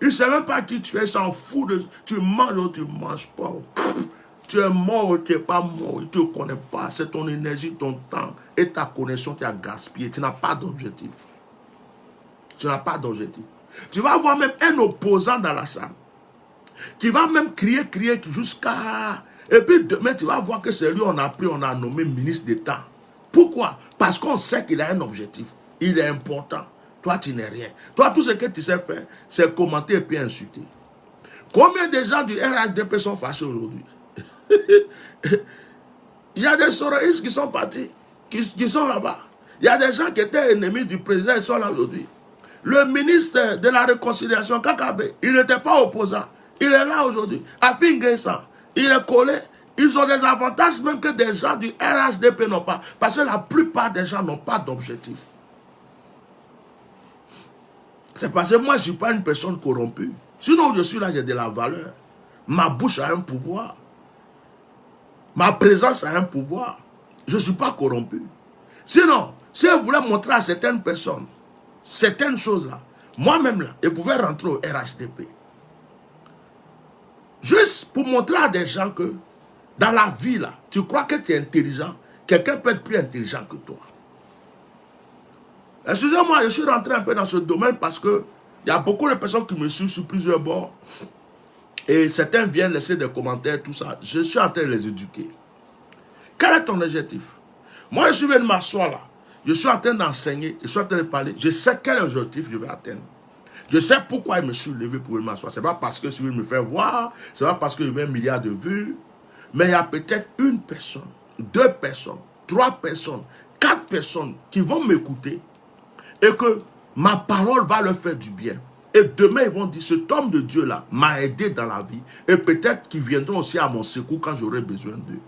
Il ne sait même pas qui tu es, il s'en fout de... Tu manges ou tu ne manges pas. Tu es mort ou tu n'es pas mort, il ne te connaît pas. C'est ton énergie, ton temps et ta connexion qui a gaspillé. Tu n'as pas d'objectif. Tu n'as pas d'objectif. Tu vas avoir même un opposant dans la salle qui va même crier jusqu'à... Et puis demain, tu vas voir que c'est lui, on a nommé ministre d'État. Pourquoi? Parce qu'on sait qu'il a un objectif. Il est important. Toi, tu n'es rien. Toi, tout ce que tu sais faire, c'est commenter et puis insulter. Combien de gens du RHDP sont fâchés aujourd'hui? Il y a des sororistes qui sont partis, qui sont là-bas. Il y a des gens qui étaient ennemis du président, ils sont là aujourd'hui. Le ministre de la Réconciliation, Kakabe, il n'était pas opposant. Il est là aujourd'hui. Afin Guessan, il est collé. Ils ont des avantages même que des gens du RHDP n'ont pas. Parce que la plupart des gens n'ont pas d'objectif. C'est parce que moi, je ne suis pas une personne corrompue. Sinon, je suis là, j'ai de la valeur. Ma bouche a un pouvoir. Ma présence a un pouvoir. Je ne suis pas corrompu. Sinon, si je voulais montrer à certaines personnes, certaines choses-là, moi-même là, je pouvais rentrer au RHDP. Juste pour montrer à des gens que dans la vie là, tu crois que tu es intelligent, quelqu'un peut être plus intelligent que toi. Excusez-moi, je suis rentré un peu dans ce domaine parce que il y a beaucoup de personnes qui me suivent sur plusieurs bords. Et certains viennent laisser des commentaires, tout ça. Je suis en train de les éduquer. Quel est ton objectif? Moi, je viens de m'asseoir là. Je suis en train d'enseigner, je suis en train de parler. Je sais quel objectif je vais atteindre. Je sais pourquoi je me suis levé pour m'asseoir. Ce n'est pas parce que je veux me faire voir, ce n'est pas parce que je veux 1 milliard de vues. Mais il y a peut-être une personne, 2 personnes, 3 personnes, 4 personnes qui vont m'écouter et que ma parole va leur faire du bien. Et demain, ils vont dire, cet homme de Dieu-là m'a aidé dans la vie. Et peut-être qu'ils viendront aussi à mon secours quand j'aurai besoin d'eux.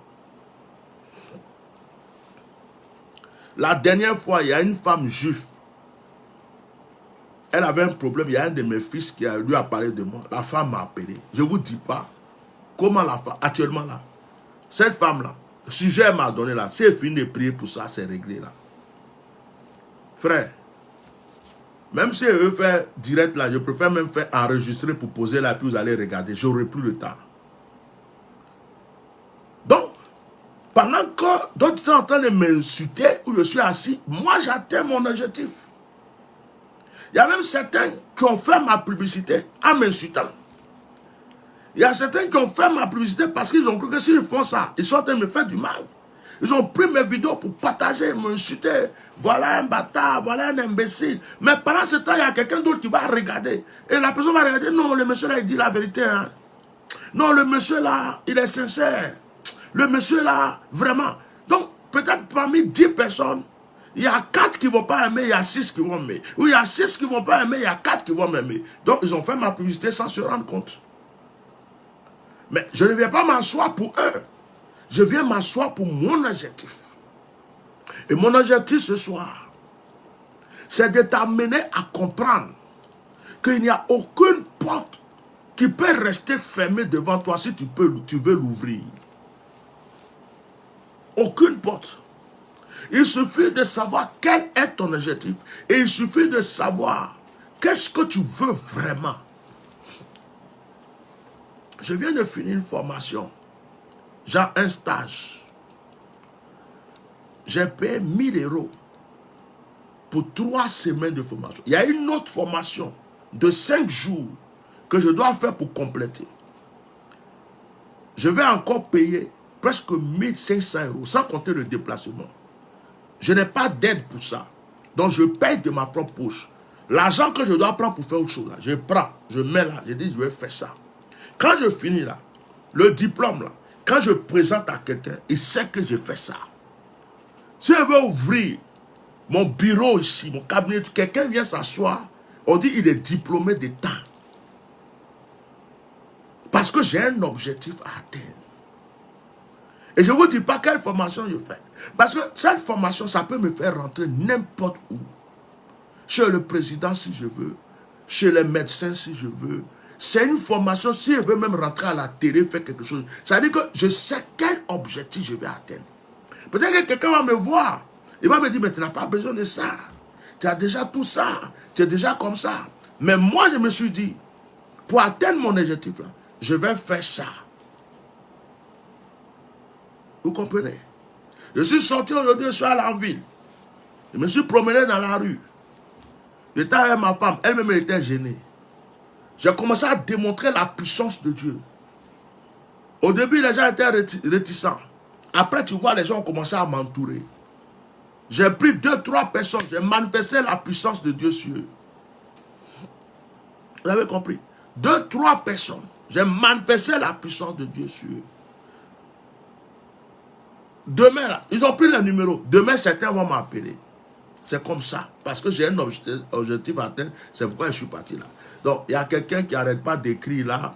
La dernière fois, il y a une femme juive. Elle avait un problème. Il y a un de mes fils qui lui a parlé de moi. La femme m'a appelé. Je ne vous dis pas comment la femme, actuellement là, cette femme-là, le sujet elle m'a donné là, si elle finit de prier pour ça, c'est réglé là. Frère, Même si eux font direct là, je préfère même faire enregistrer pour poser là, puis vous allez regarder. J'aurai plus le temps. Donc, pendant que d'autres sont en train de m'insulter, où je suis assis, moi j'atteins mon objectif. Il y a même certains qui ont fait ma publicité en m'insultant. Il y a certains qui ont fait ma publicité parce qu'ils ont cru que s'ils font ça, ils sont en train de me faire du mal. Ils ont pris mes vidéos pour partager, m'insulter. Voilà un bâtard, voilà un imbécile. Mais pendant ce temps, il y a quelqu'un d'autre qui va regarder. Et la personne va regarder, non, le monsieur là, il dit la vérité. Hein. Non, le monsieur là, il est sincère. Le monsieur là, vraiment. Donc, peut-être parmi 10 personnes, il y a 4 qui ne vont pas aimer, il y a 6 qui vont aimer. Ou il y a 6 qui ne vont pas aimer, il y a 4 qui vont m'aimer. Donc, ils ont fait ma publicité sans se rendre compte. Mais je ne viens pas m'asseoir pour eux. Je viens m'asseoir pour mon objectif. Et mon objectif ce soir, c'est de t'amener à comprendre qu'il n'y a aucune porte qui peut rester fermée devant toi si tu veux l'ouvrir. Aucune porte. Il suffit de savoir quel est ton objectif. Et il suffit de savoir qu'est-ce que tu veux vraiment. Je viens de finir une formation. J'ai un stage. J'ai payé 1000 € pour 3 semaines de formation. Il y a une autre formation de 5 jours que je dois faire pour compléter. Je vais encore payer presque 1500 € sans compter le déplacement. Je n'ai pas d'aide pour ça. Donc je paye de ma propre poche. L'argent que je dois prendre pour faire autre chose, là, je prends, je mets là, je dis je vais faire ça. Quand je finis là, le diplôme là, quand je présente à quelqu'un, il sait que j'ai fait ça. Si je veux ouvrir mon bureau ici, mon cabinet, quelqu'un vient s'asseoir, on dit il est diplômé d'État. Parce que j'ai un objectif à atteindre. Et je ne vous dis pas quelle formation je fais. Parce que cette formation, ça peut me faire rentrer n'importe où. Chez le président si je veux, chez les médecins si je veux. C'est une formation, si je veux même rentrer à la télé, faire quelque chose. Ça veut dire que je sais quel objectif je vais atteindre. Peut-être que quelqu'un va me voir. Il va me dire, mais tu n'as pas besoin de ça. Tu as déjà tout ça. Tu es déjà comme ça. Mais moi, je me suis dit, pour atteindre mon objectif là, je vais faire ça. Vous comprenez? Je suis sorti aujourd'hui, je suis allé en ville. Je me suis promené dans la rue. J'étais avec ma femme, elle-même était gênée. J'ai commencé à démontrer la puissance de Dieu. Au début, les gens étaient réticents. Après, tu vois, les gens ont commencé à m'entourer. J'ai pris 2-3 personnes, j'ai manifesté la puissance de Dieu sur eux. Vous avez compris? 2-3 personnes, j'ai manifesté la puissance de Dieu sur eux. Demain, là, ils ont pris le numéro. Demain, certains vont m'appeler. C'est comme ça. Parce que j'ai un objectif à atteindre. C'est pourquoi je suis parti là. Donc, il y a quelqu'un qui n'arrête pas d'écrire là.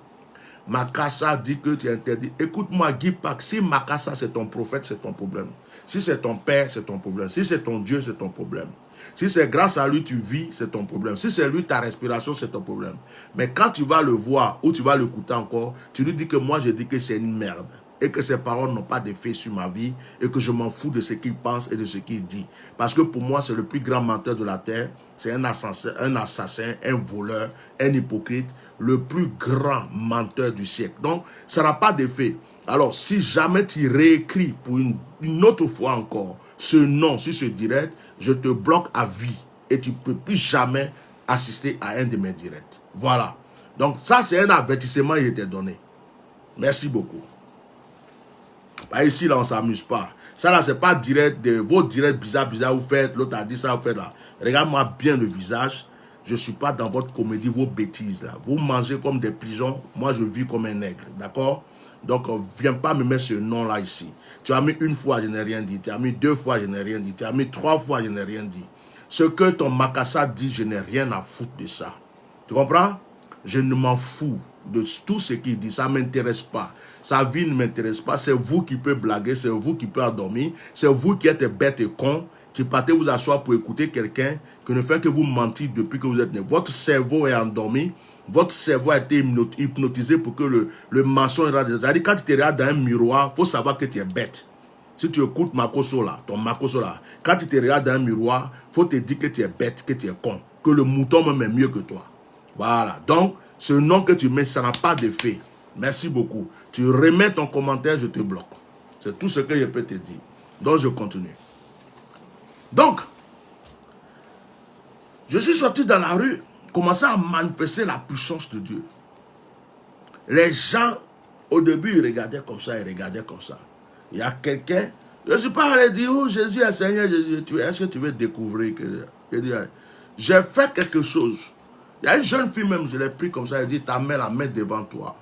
Makassa dit que tu es interdit. Écoute-moi, Guy Pack. Si Makassa, c'est ton prophète, c'est ton problème. Si c'est ton père, c'est ton problème. Si c'est ton Dieu, c'est ton problème. Si c'est grâce à lui tu vis, c'est ton problème. Si c'est lui ta respiration, c'est ton problème. Mais quand tu vas le voir ou tu vas l'écouter encore, tu lui dis que moi, je dis que c'est une merde. Et que ses paroles n'ont pas d'effet sur ma vie. Et que je m'en fous de ce qu'il pense et de ce qu'il dit. Parce que pour moi, c'est le plus grand menteur de la terre. C'est un assassin, un voleur, un hypocrite. Le plus grand menteur du siècle. Donc, ça n'a pas d'effet. Alors, si jamais tu réécris pour une autre fois encore ce nom sur ce direct, je te bloque à vie. Et tu ne peux plus jamais assister à un de mes directs. Voilà. Donc, ça, c'est un avertissement qui était donné. Merci beaucoup. Bah ici, là, on ne s'amuse pas. Ça, là, c'est pas direct de vos directs bizarres, vous faites, l'autre a dit ça, vous faites là. Regarde-moi bien le visage. Je ne suis pas dans votre comédie, vos bêtises là. Vous mangez comme des pigeons, moi je vis comme un nègre, d'accord? Donc, viens pas me mettre ce nom-là ici. Tu as mis une fois, je n'ai rien dit. Tu as mis 2 fois, je n'ai rien dit. Tu as mis 3 fois, je n'ai rien dit. Ce que ton Makassa dit, je n'ai rien à foutre de ça. Tu comprends? Je ne m'en fous de tout ce qu'il dit. Ça ne m'intéresse pas. Sa vie ne m'intéresse pas. C'est vous qui pouvez blaguer. C'est vous qui pouvez endormir. C'est vous qui êtes bêtes et cons, qui partez vous asseoir pour écouter quelqu'un qui ne fait que vous mentir depuis que vous êtes né. Votre cerveau est endormi. Votre cerveau a été hypnotisé pour que le mensonge... C'est-à-dire, quand tu te regardes dans un miroir, il faut savoir que tu es bête. Si tu écoutes Makoso là, ton Makoso là, quand tu te regardes dans un miroir, il faut te dire que tu es bête, que tu es con. que le mouton même est mieux que toi. Voilà. Donc, ce nom que tu mets, ça n'a pas d'effet. Merci beaucoup. Tu remets ton commentaire, je te bloque. C'est tout ce que je peux te dire. Donc, je continue. Donc, je suis sorti dans la rue, commençant à manifester la puissance de Dieu. Les gens, au début, ils regardaient comme ça, ils regardaient comme ça. Il y a quelqu'un, je ne suis pas allé dire, oh Jésus est Seigneur, est-ce que tu veux découvrir que j'ai fait quelque chose. Il y a une jeune fille même, je l'ai pris comme ça, elle dit, ta main la met devant toi.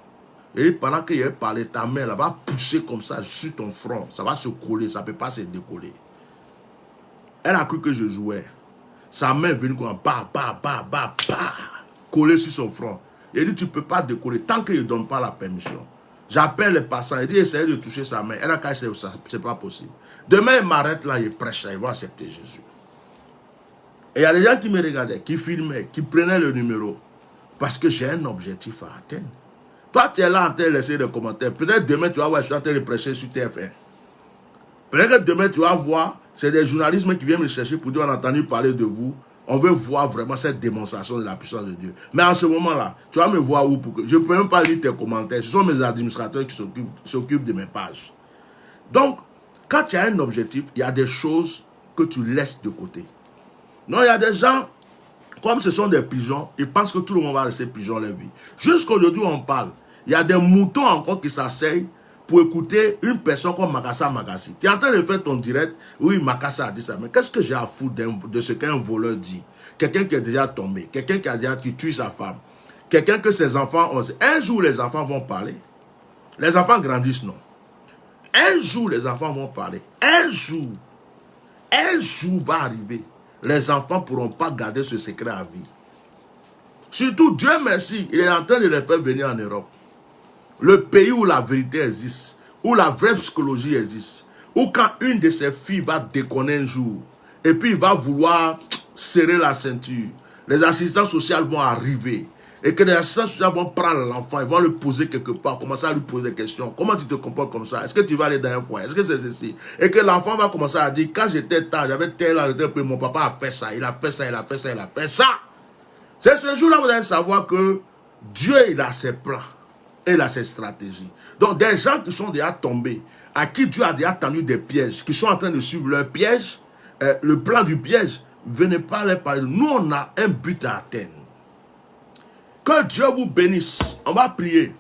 Et pendant qu'il a parlé, ta main, elle va pousser comme ça sur ton front. Ça va se coller, ça ne peut pas se décoller. Elle a cru que je jouais. Sa main est venue comme coller sur son front. Il dit, tu ne peux pas décoller tant qu'il ne donne pas la permission. J'appelle les passants, il dit, essayez de toucher sa main. Elle a caché ça, ce n'est pas possible. Demain, il m'arrête là, il prêche ça, ils vont accepter Jésus. Et il y a des gens qui me regardaient, qui filmaient, qui prenaient le numéro. Parce que j'ai un objectif à atteindre. Toi, tu es là en train de laisser des commentaires. Peut-être demain, tu vas voir, je suis en train de prêcher sur TF1. Peut-être que demain, tu vas voir, c'est des journalistes qui viennent me chercher pour dire, on a entendu parler de vous. On veut voir vraiment cette démonstration de la puissance de Dieu. Mais en ce moment-là, tu vas me voir où pour que... Je ne peux même pas lire tes commentaires. Ce sont mes administrateurs qui s'occupent de mes pages. Donc, quand tu as un objectif, il y a des choses que tu laisses de côté. Non, il y a des gens, comme ce sont des pigeons, ils pensent que tout le monde va laisser pigeons leur vie. Jusqu'aujourd'hui, on parle. Il y a des moutons encore qui s'asseyent pour écouter une personne comme Makassa Magassi. Tu es en train de faire ton direct, oui, Makassa a dit ça, mais qu'est-ce que j'ai à foutre de ce qu'un voleur dit? Quelqu'un qui est déjà tombé, quelqu'un qui a déjà tué sa femme, quelqu'un que ses enfants ont... Un jour, les enfants vont parler. Les enfants grandissent, non. Un jour, les enfants vont parler. Un jour va arriver. Les enfants ne pourront pas garder ce secret à vie. Surtout, Dieu merci, il est en train de les faire venir en Europe. Le pays où la vérité existe, où la vraie psychologie existe, où quand une de ses filles va déconner un jour, et puis il va vouloir serrer la ceinture, les assistants sociaux vont arriver, et que les assistants sociaux vont prendre l'enfant, ils vont le poser quelque part, commencer à lui poser des questions. Comment tu te comportes comme ça? Est-ce que tu vas aller dans un foyer? Est-ce que c'est ceci? Et que l'enfant va commencer à dire, quand j'étais tard, j'avais tel âge, mon papa a fait ça, il a fait ça, il a fait ça, il a fait ça. C'est ce jour-là que vous allez savoir que Dieu, il a ses plans. Et il a ses stratégies. Donc, des gens qui sont déjà tombés, à qui Dieu a déjà tendu des pièges, qui sont en train de suivre leur piège, le plan du piège, venez pas leur parler. Nous, on a un but à atteindre. Que Dieu vous bénisse. On va prier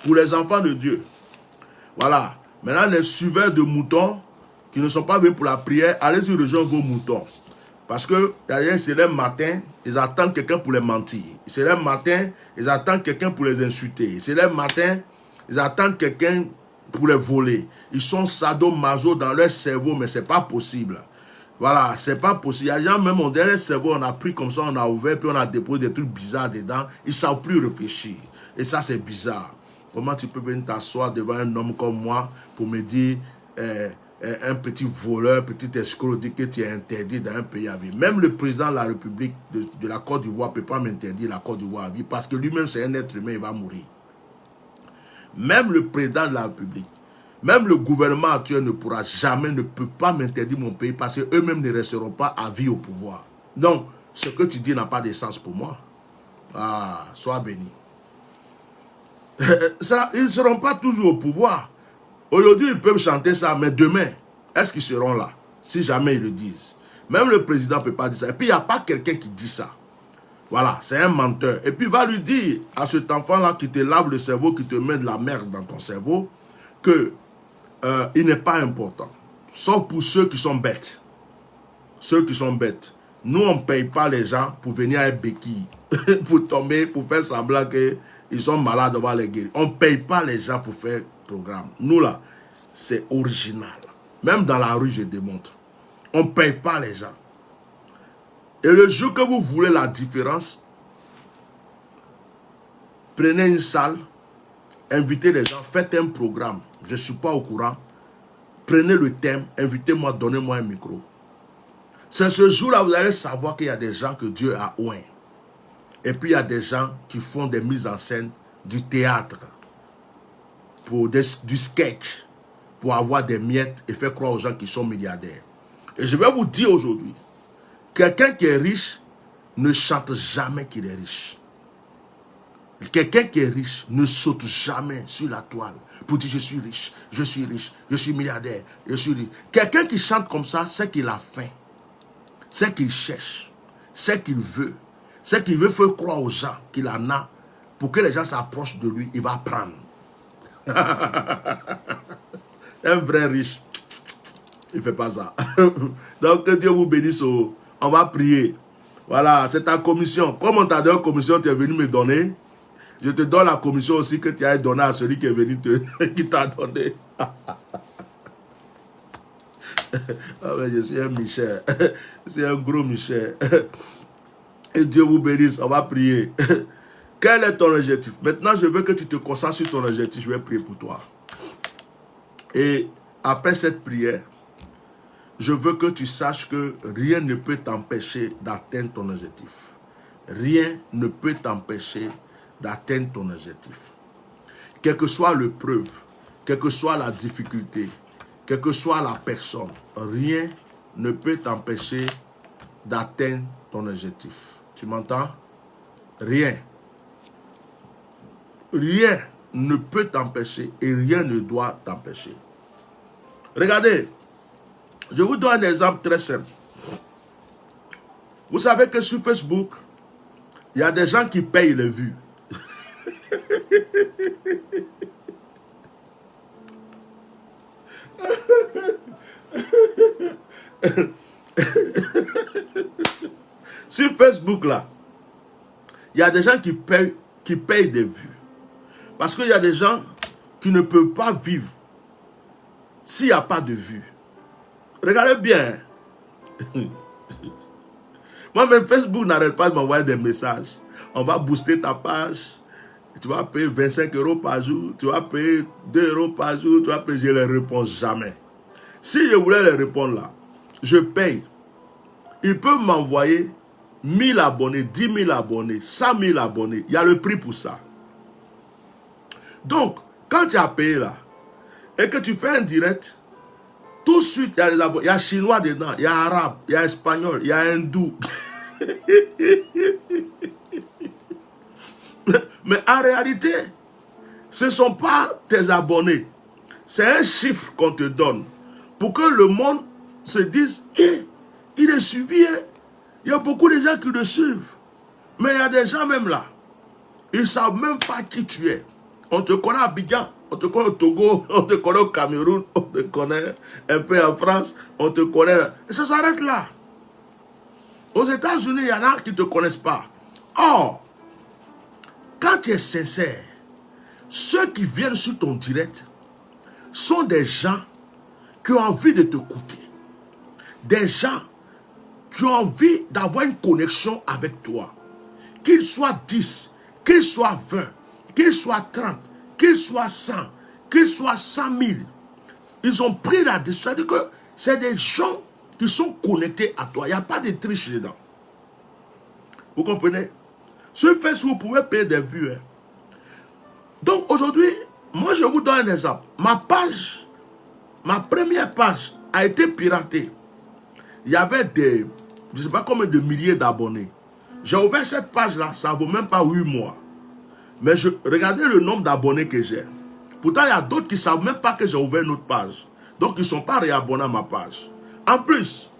pour les enfants de Dieu. Voilà. Maintenant, les suiveurs de moutons qui ne sont pas venus pour la prière, allez-y rejoindre vos moutons. Parce que c'est le matin, ils attendent quelqu'un pour les mentir. C'est le matin, ils attendent quelqu'un pour les insulter. C'est le matin, ils attendent quelqu'un pour les voler. Ils sont sadomaso dans leur cerveau, mais ce n'est pas possible. Voilà, c'est pas possible. Il y a des gens, même dans leur cerveau, on a pris comme ça, on a ouvert, puis on a déposé des trucs bizarres dedans. Ils ne savent plus réfléchir. Et ça, c'est bizarre. Comment tu peux venir t'asseoir devant un homme comme moi pour me dire... un petit voleur, petit escroc dit que tu es interdit dans un pays à vivre. Même le président de la République de la Côte d'Ivoire ne peut pas m'interdire la Côte d'Ivoire à vivre parce que lui-même c'est un être humain, il va mourir. Même le président de la République, même le gouvernement actuel ne pourra jamais, ne peut pas m'interdire mon pays parce qu'eux-mêmes ne resteront pas à vie au pouvoir. Donc, ce que tu dis n'a pas de sens pour moi. Ah, sois béni. Ils ne seront pas toujours au pouvoir. Aujourd'hui, ils peuvent chanter ça, mais demain, est-ce qu'ils seront là? Si jamais ils le disent. Même le président ne peut pas dire ça. Et puis, il n'y a pas quelqu'un qui dit ça. Voilà, c'est un menteur. Et puis, il va lui dire à cet enfant-là qui te lave le cerveau, qui te met de la merde dans ton cerveau, qu'il n'est pas important. Sauf pour ceux qui sont bêtes. Ceux qui sont bêtes. Nous, on ne paye pas les gens pour venir à béquille, pour tomber, pour faire semblant qu'ils sont malades, on va les guérir. On ne paye pas les gens pour faire programme. Nous là, c'est original. Même dans la rue, je démontre. On ne paye pas les gens. Et le jour que vous voulez la différence, prenez une salle, invitez les gens, faites un programme. Je ne suis pas au courant. Prenez le thème, invitez-moi, donnez-moi un micro. C'est ce jour-là, vous allez savoir qu'il y a des gens que Dieu a oint. Et puis il y a des gens qui font des mises en scène, du théâtre, pour du sketch, pour avoir des miettes et faire croire aux gens qui sont milliardaires. Et je vais vous dire aujourd'hui, quelqu'un qui est riche ne chante jamais qu'il est riche. Quelqu'un qui est riche ne saute jamais sur la toile pour dire je suis riche, je suis milliardaire, je suis riche. Quelqu'un qui chante comme ça, c'est qu'il a faim, c'est qu'il cherche, c'est qu'il veut faire croire aux gens qu'il en a pour que les gens s'approchent de lui, il va prendre. Un vrai riche, il ne fait pas ça. Donc que Dieu vous bénisse. On va prier. Voilà, c'est ta commission. Comme on t'a donné une commission, tu es venu me donner. Je te donne la commission aussi que tu as donnée à celui qui est venu qui t'a donné. Ah ben, je suis un Michel. C'est un gros Michel. Et Dieu vous bénisse. On va prier. Quel est ton objectif? Maintenant, je veux que tu te concentres sur ton objectif. Je vais prier pour toi. Et après cette prière, je veux que tu saches que rien ne peut t'empêcher d'atteindre ton objectif. Rien ne peut t'empêcher d'atteindre ton objectif. Quelle que soit l'épreuve, quelle que soit la difficulté, quelle que soit la personne, rien ne peut t'empêcher d'atteindre ton objectif. Tu m'entends? Rien. Rien ne peut t'empêcher et rien ne doit t'empêcher. Regardez, je vous donne un exemple très simple. Vous savez que sur Facebook, il y a des gens qui payent les vues. Sur Facebook, là, il y a des gens qui payent des vues. Parce qu'il y a des gens qui ne peuvent pas vivre s'il n'y a pas de vues. Regardez bien. Moi-même, Facebook n'arrête pas de m'envoyer des messages. On va booster ta page. Tu vas payer 25 € par jour. Tu vas payer 2 € par jour. Tu vas payer. Je ne les réponds jamais. Si je voulais les répondre là, je paye. Ils peuvent m'envoyer 1000 abonnés, 10 000 abonnés, 100 000 abonnés. Il y a le prix pour ça. Donc, quand tu as payé là, et que tu fais un direct, tout de suite, il y a les abonnés. Il y a chinois dedans, il y a arabe, il y a espagnol, il y a hindou. Mais en réalité, ce ne sont pas tes abonnés. C'est un chiffre qu'on te donne pour que le monde se dise il est suivi. Hein? Il y a beaucoup de gens qui le suivent. Mais il y a des gens même là. Ils ne savent même pas qui tu es. On te connaît à Abidjan, on te connaît au Togo, on te connaît au Cameroun, on te connaît un peu en France, on te connaît. Et ça s'arrête là. Aux États-Unis, il y en a qui ne te connaissent pas. Or, quand tu es sincère, ceux qui viennent sur ton direct sont des gens qui ont envie de t'écouter. Des gens qui ont envie d'avoir une connexion avec toi. Qu'ils soient 10, qu'ils soient 20, qu'ils soient 30, qu'ils soient 100, qu'ils soient 100 000. Ils ont pris la décision. C'est-à-dire que c'est des gens qui sont connectés à toi. Il n'y a pas de triche dedans. Vous comprenez? Sur Facebook, vous pouvez payer des vues. Hein. Donc aujourd'hui, moi je vous donne un exemple. Ma première page a été piratée. Il y avait des, je ne sais pas combien de milliers d'abonnés. J'ai ouvert cette page-là, ça ne vaut même pas 8 mois. Mais regardez le nombre d'abonnés que j'ai. Pourtant, il y a d'autres qui ne savent même pas que j'ai ouvert une autre page. Donc, ils ne sont pas réabonnés à ma page. En plus,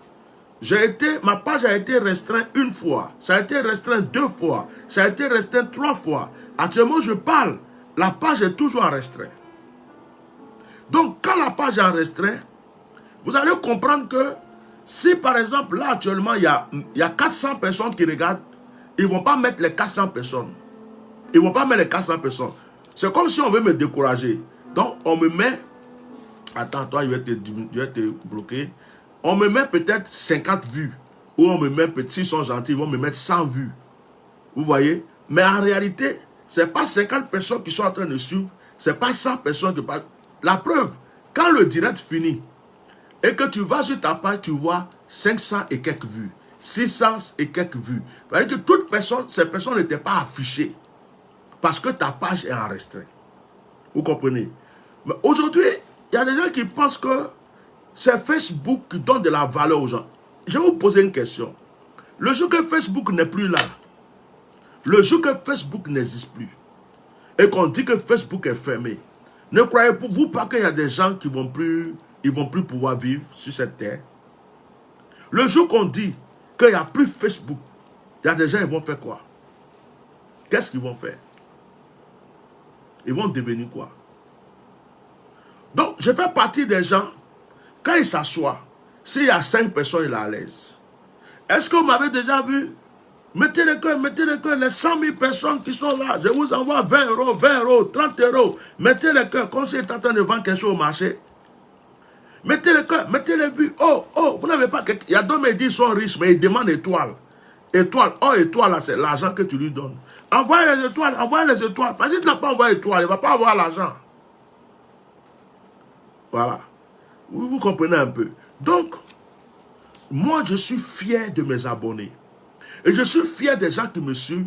ma page a été restreinte une fois. Ça a été restreint 2 fois. Ça a été restreint 3 fois. Actuellement, je parle. La page est toujours en restreint. Donc, quand la page est en restreint, vous allez comprendre que si, par exemple, là, actuellement, il y a 400 personnes qui regardent, ils ne vont pas mettre les 400 personnes. Ils ne vont pas mettre les 400 personnes. C'est comme si on veut me décourager. Donc, on me met... Attends, toi, je vais te bloquer. On me met peut-être 50 vues. Ou on me met, s'ils sont gentils, ils vont me mettre 100 vues. Vous voyez? Mais en réalité, ce n'est pas 50 personnes qui sont en train de suivre. Ce n'est pas 100 personnes qui parlent. La preuve, quand le direct finit, et que tu vas sur ta page, tu vois 500 et quelques vues. 600 et quelques vues. C'est-à-dire que toutes ces personnes n'étaient pas affichées. Parce que ta page est en restreint. Vous comprenez? Mais aujourd'hui, il y a des gens qui pensent que c'est Facebook qui donne de la valeur aux gens. Je vais vous poser une question. Le jour que Facebook n'est plus là, le jour que Facebook n'existe plus, et qu'on dit que Facebook est fermé, ne croyez-vous pas qu'il y a des gens qui vont plus pouvoir vivre sur cette terre? Le jour qu'on dit qu'il n'y a plus Facebook, il y a des gens qui vont faire quoi? Qu'est-ce qu'ils vont faire? Ils vont devenir quoi? Donc, je fais partie des gens, quand ils s'assoient, s'il y a 5 personnes, il est à l'aise. Est-ce que vous m'avez déjà vu? Mettez le cœur, les 100 000 personnes qui sont là. Je vous envoie 20 euros, 20 euros, 30 euros. Mettez le cœur, comme si vous êtes en train de vendre quelque chose au marché. Mettez le cœur, mettez les vues. Oh, oh, vous n'avez pas... Il y a d'autres qui sont riches, mais ils demandent étoiles. Étoile, oh, étoile, là, c'est l'argent que tu lui donnes. Envoyez les étoiles, envoyez les étoiles. Parce que si tu n'as pas envoyé étoiles, il ne va pas avoir l'argent. Voilà. Vous comprenez un peu. Donc, moi, je suis fier de mes abonnés. Et je suis fier des gens qui me suivent.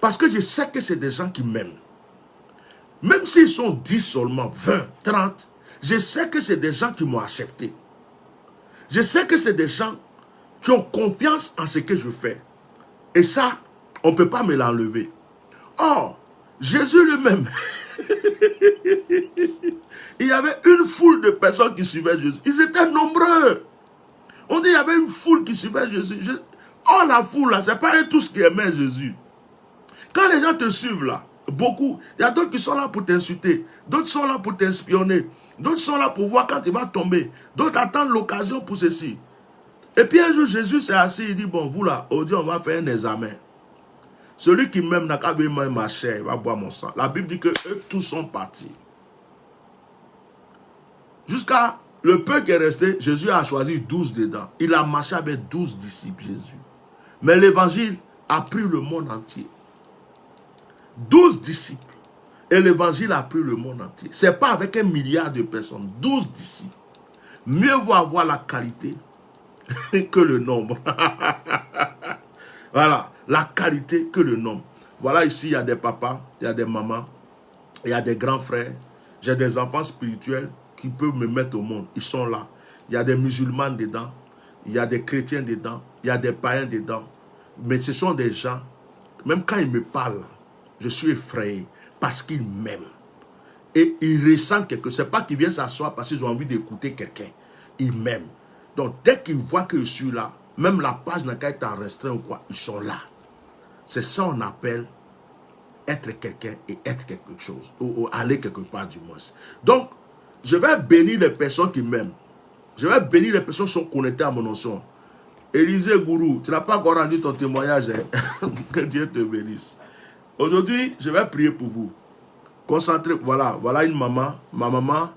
Parce que je sais que c'est des gens qui m'aiment. Même s'ils sont 10 seulement, 20, 30, je sais que c'est des gens qui m'ont accepté. Je sais que c'est des gens qui ont confiance en ce que je fais. Et ça, on ne peut pas me l'enlever. Or, Jésus lui-même, il y avait une foule de personnes qui suivaient Jésus. Ils étaient nombreux. On dit qu'il y avait une foule qui suivait Jésus. Oh, la foule, là, ce n'est pas eux tous qui aimaient Jésus. Quand les gens te suivent, là, beaucoup, il y a d'autres qui sont là pour t'insulter. D'autres sont là pour t'espionner. D'autres sont là pour voir quand il va tomber. D'autres attendent l'occasion pour ceci. Et puis un jour, Jésus s'est assis, il dit, bon, vous là, aujourd'hui, on va faire un examen. Celui qui m'aime n'a qu'à boire ma chair, il va boire mon sang. La Bible dit que eux tous sont partis. Jusqu'à le peu qui est resté, Jésus a choisi 12 dedans. Il a marché avec 12 disciples, Jésus. Mais l'évangile a pris le monde entier. 12 disciples. Et l'évangile a pris le monde entier. Ce n'est pas avec 1 milliard de personnes. 12 disciples. Mieux vaut avoir la qualité que le nombre. Voilà. La qualité que le nombre. Voilà, ici, il y a des papas, il y a des mamans, il y a des grands frères. J'ai des enfants spirituels qui peuvent me mettre au monde. Ils sont là. Il y a des musulmans dedans. Il y a des chrétiens dedans. Il y a des païens dedans. Mais ce sont des gens, même quand ils me parlent, je suis effrayé parce qu'ils m'aiment. Et ils ressentent quelque chose. Ce n'est pas qu'ils viennent s'asseoir parce qu'ils ont envie d'écouter quelqu'un. Ils m'aiment. Donc, dès qu'ils voient que je suis là, même la page n'a qu'à être en restreint ou quoi, ils sont là. C'est ça qu'on appelle être quelqu'un et être quelque chose. Ou aller quelque part du moins. Donc, je vais bénir les personnes qui m'aiment. Je vais bénir les personnes qui sont connectées à mon notion. Élisée Gourou, tu n'as pas encore rendu ton témoignage. Hein? Que Dieu te bénisse. Aujourd'hui, je vais prier pour vous. Concentrez, voilà une maman, ma maman,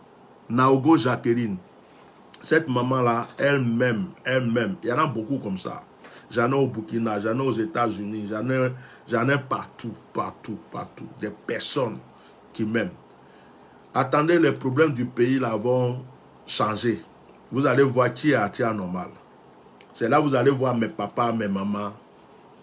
Naogo Jacqueline. Cette maman-là, elle m'aime. Il y en a beaucoup comme ça. J'en ai au Burkina, j'en ai aux États-Unis, j'en ai partout. Des personnes qui m'aiment. Attendez, les problèmes du pays là vont changer. Vous allez voir qui est Atia normal. C'est là que vous allez voir mes papas, mes mamans,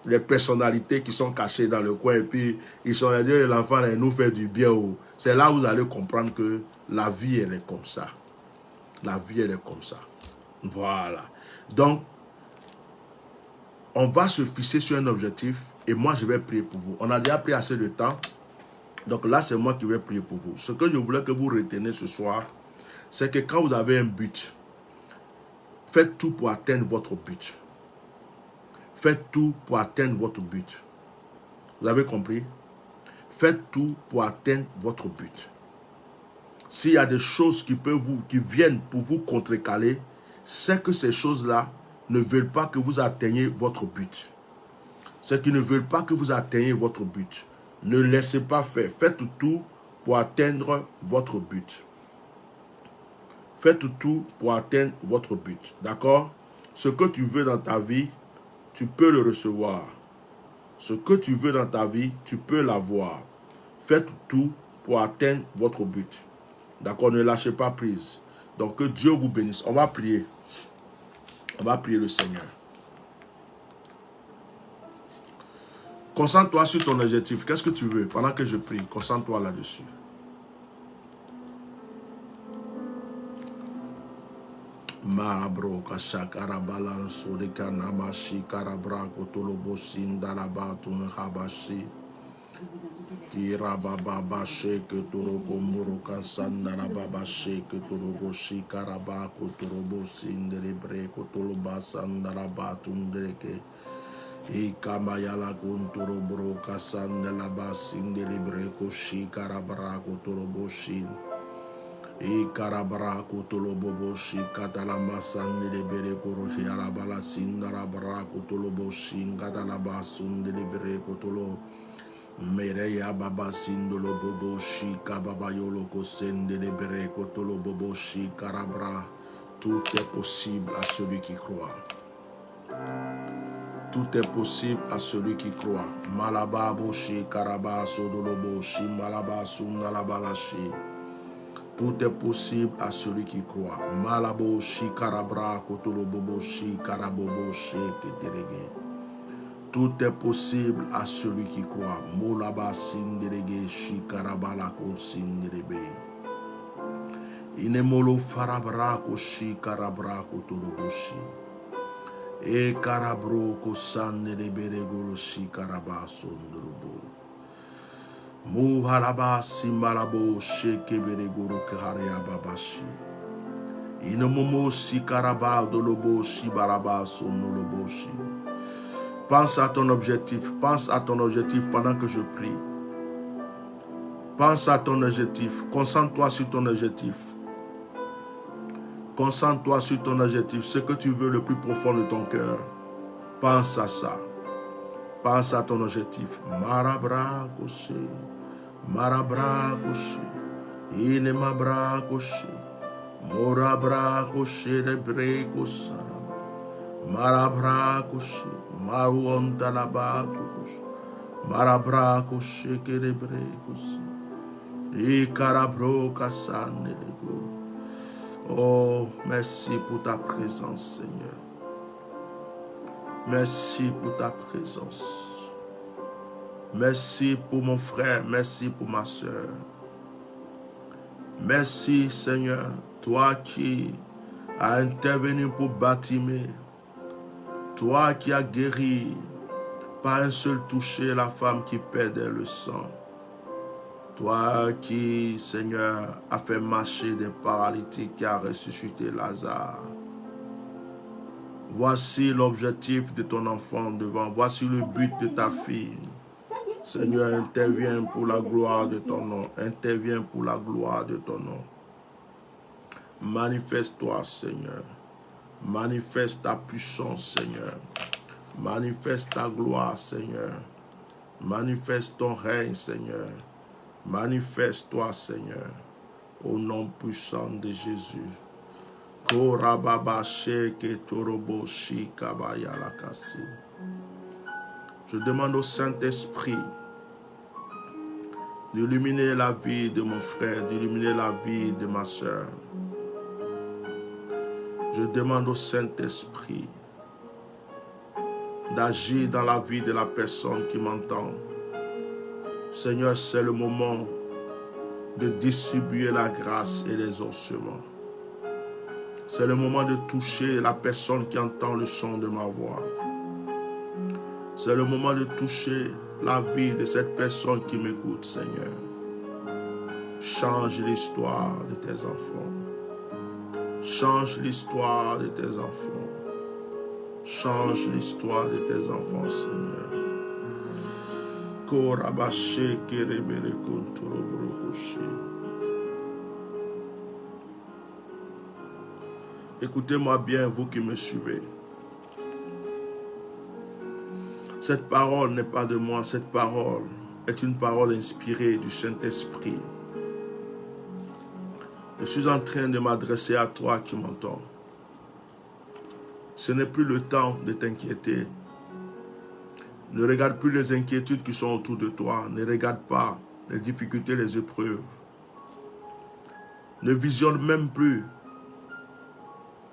les personnalités qui sont cachées dans le coin et puis ils sont là, l'enfant nous fait du bien. C'est là que vous allez comprendre que la vie elle est comme ça. La vie elle est comme ça. Voilà. Donc, on va se fixer sur un objectif et moi je vais prier pour vous. On a déjà pris assez de temps. Donc là c'est moi qui vais prier pour vous. Ce que je voulais que vous reteniez ce soir, c'est que quand vous avez un but, faites tout pour atteindre votre but. Faites tout pour atteindre votre but. Vous avez compris? Faites tout pour atteindre votre but. S'il y a des choses qui viennent pour vous contrecaler, c'est que ces choses-là ne veulent pas que vous atteigniez votre but. C'est qu'ils ne veulent pas que vous atteigniez votre but. Ne laissez pas faire. Faites tout pour atteindre votre but. Faites tout pour atteindre votre but. D'accord? Ce que tu veux dans ta vie, tu peux le recevoir. Ce que tu veux dans ta vie, tu peux l'avoir. Faites tout pour atteindre votre but. D'accord? Ne lâchez pas prise. Donc, que Dieu vous bénisse. On va prier. On va prier le Seigneur. Concentre-toi sur ton objectif. Qu'est-ce que tu veux? Pendant que je prie, concentre-toi Marabro Kashakarabalan Surika Namashi Karabra Kotolobosin Dalabatun Habashi Kirababa Sheke Turobomuro Kansandarababa Sheke Turoboshi Karaba Kotorobosin Delebre Kotolobasan Dalabatun Deleke Ikamayala Kunturobro Kasandalabasin Delebre Koshi Karabra Kotoroboshin Ikarabara kutoloboboshi katalama sande de bere kuroshi alabala sindara bara kutoloboshi katalaba sunde de bere kutolo mereya baba sindolo boboshi kababa yolo kosende de bere kutoloboboshi karabra. Tout est possible à celui qui croit. Tout est possible à celui qui croit. Malababoshi karaba sodoloboshi malaba sundalabalashi. Tout est possible à celui qui croit. Malabo shi karabra kotolobobo shi karabobo shi keterege. Tout est possible à celui qui croit. Molaba sinderege shi karabala ko sinderebe. Inemolo farabra ko shi karabra kotolobo shi. E karabro ko sanderebere goro shi karaba sondrobo. Muhalaba simbalabo shekebere guru kaharia babashi. Inomomo sikaraba dolobo shibaraba sonoloboshi. Pense à ton objectif. Pense à ton objectif pendant que je prie. Pense à ton objectif. Concentre-toi sur ton objectif. Concentre-toi sur ton objectif. Ce que tu veux le plus profond de ton cœur. Pense à ça. Pense à ton objectif. Marabra koshe. Marabra koshe. Inemabra koshe. Morabra koshe de brekosara. Marabra koshe. Maruonda laba koshe. Marabra koshe ke de brekoshe. Ikarabro kasane de go. Oh, merci pour ta présence, Seigneur. Merci pour ta présence. Merci pour mon frère, merci pour ma soeur. Merci Seigneur, toi qui as intervenu pour Bartimée, toi qui as guéri par un seul toucher la femme qui perdait le sang. Toi qui, Seigneur, as fait marcher des paralytiques, qui a ressuscité Lazare. Voici l'objectif de ton enfant devant. Voici le but de ta fille. Seigneur, interviens pour la gloire de ton nom. Interviens pour la gloire de ton nom. Manifeste-toi, Seigneur. Manifeste ta puissance, Seigneur. Manifeste ta gloire, Seigneur. Manifeste ton règne, Seigneur. Manifeste-toi, Seigneur. Au nom puissant de Jésus. Je demande au Saint-Esprit d'illuminer la vie de mon frère, d'illuminer la vie de ma soeur. Je demande au Saint-Esprit d'agir dans la vie de la personne qui m'entend. Seigneur, c'est le moment de distribuer la grâce et les ossements. C'est le moment de toucher la personne qui entend le son de ma voix. C'est le moment de toucher la vie de cette personne qui m'écoute, Seigneur. Change l'histoire de tes enfants. Change l'histoire de tes enfants. Change l'histoire de tes enfants, Seigneur. Korabashe kerebere kontorobrokoshi. Écoutez-moi bien, vous qui me suivez. Cette parole n'est pas de moi, cette parole est une parole inspirée du Saint-Esprit. Je suis en train de m'adresser à toi qui m'entends. Ce n'est plus le temps de t'inquiéter. Ne regarde plus les inquiétudes qui sont autour de toi. Ne regarde pas les difficultés, les épreuves. Ne visionne même plus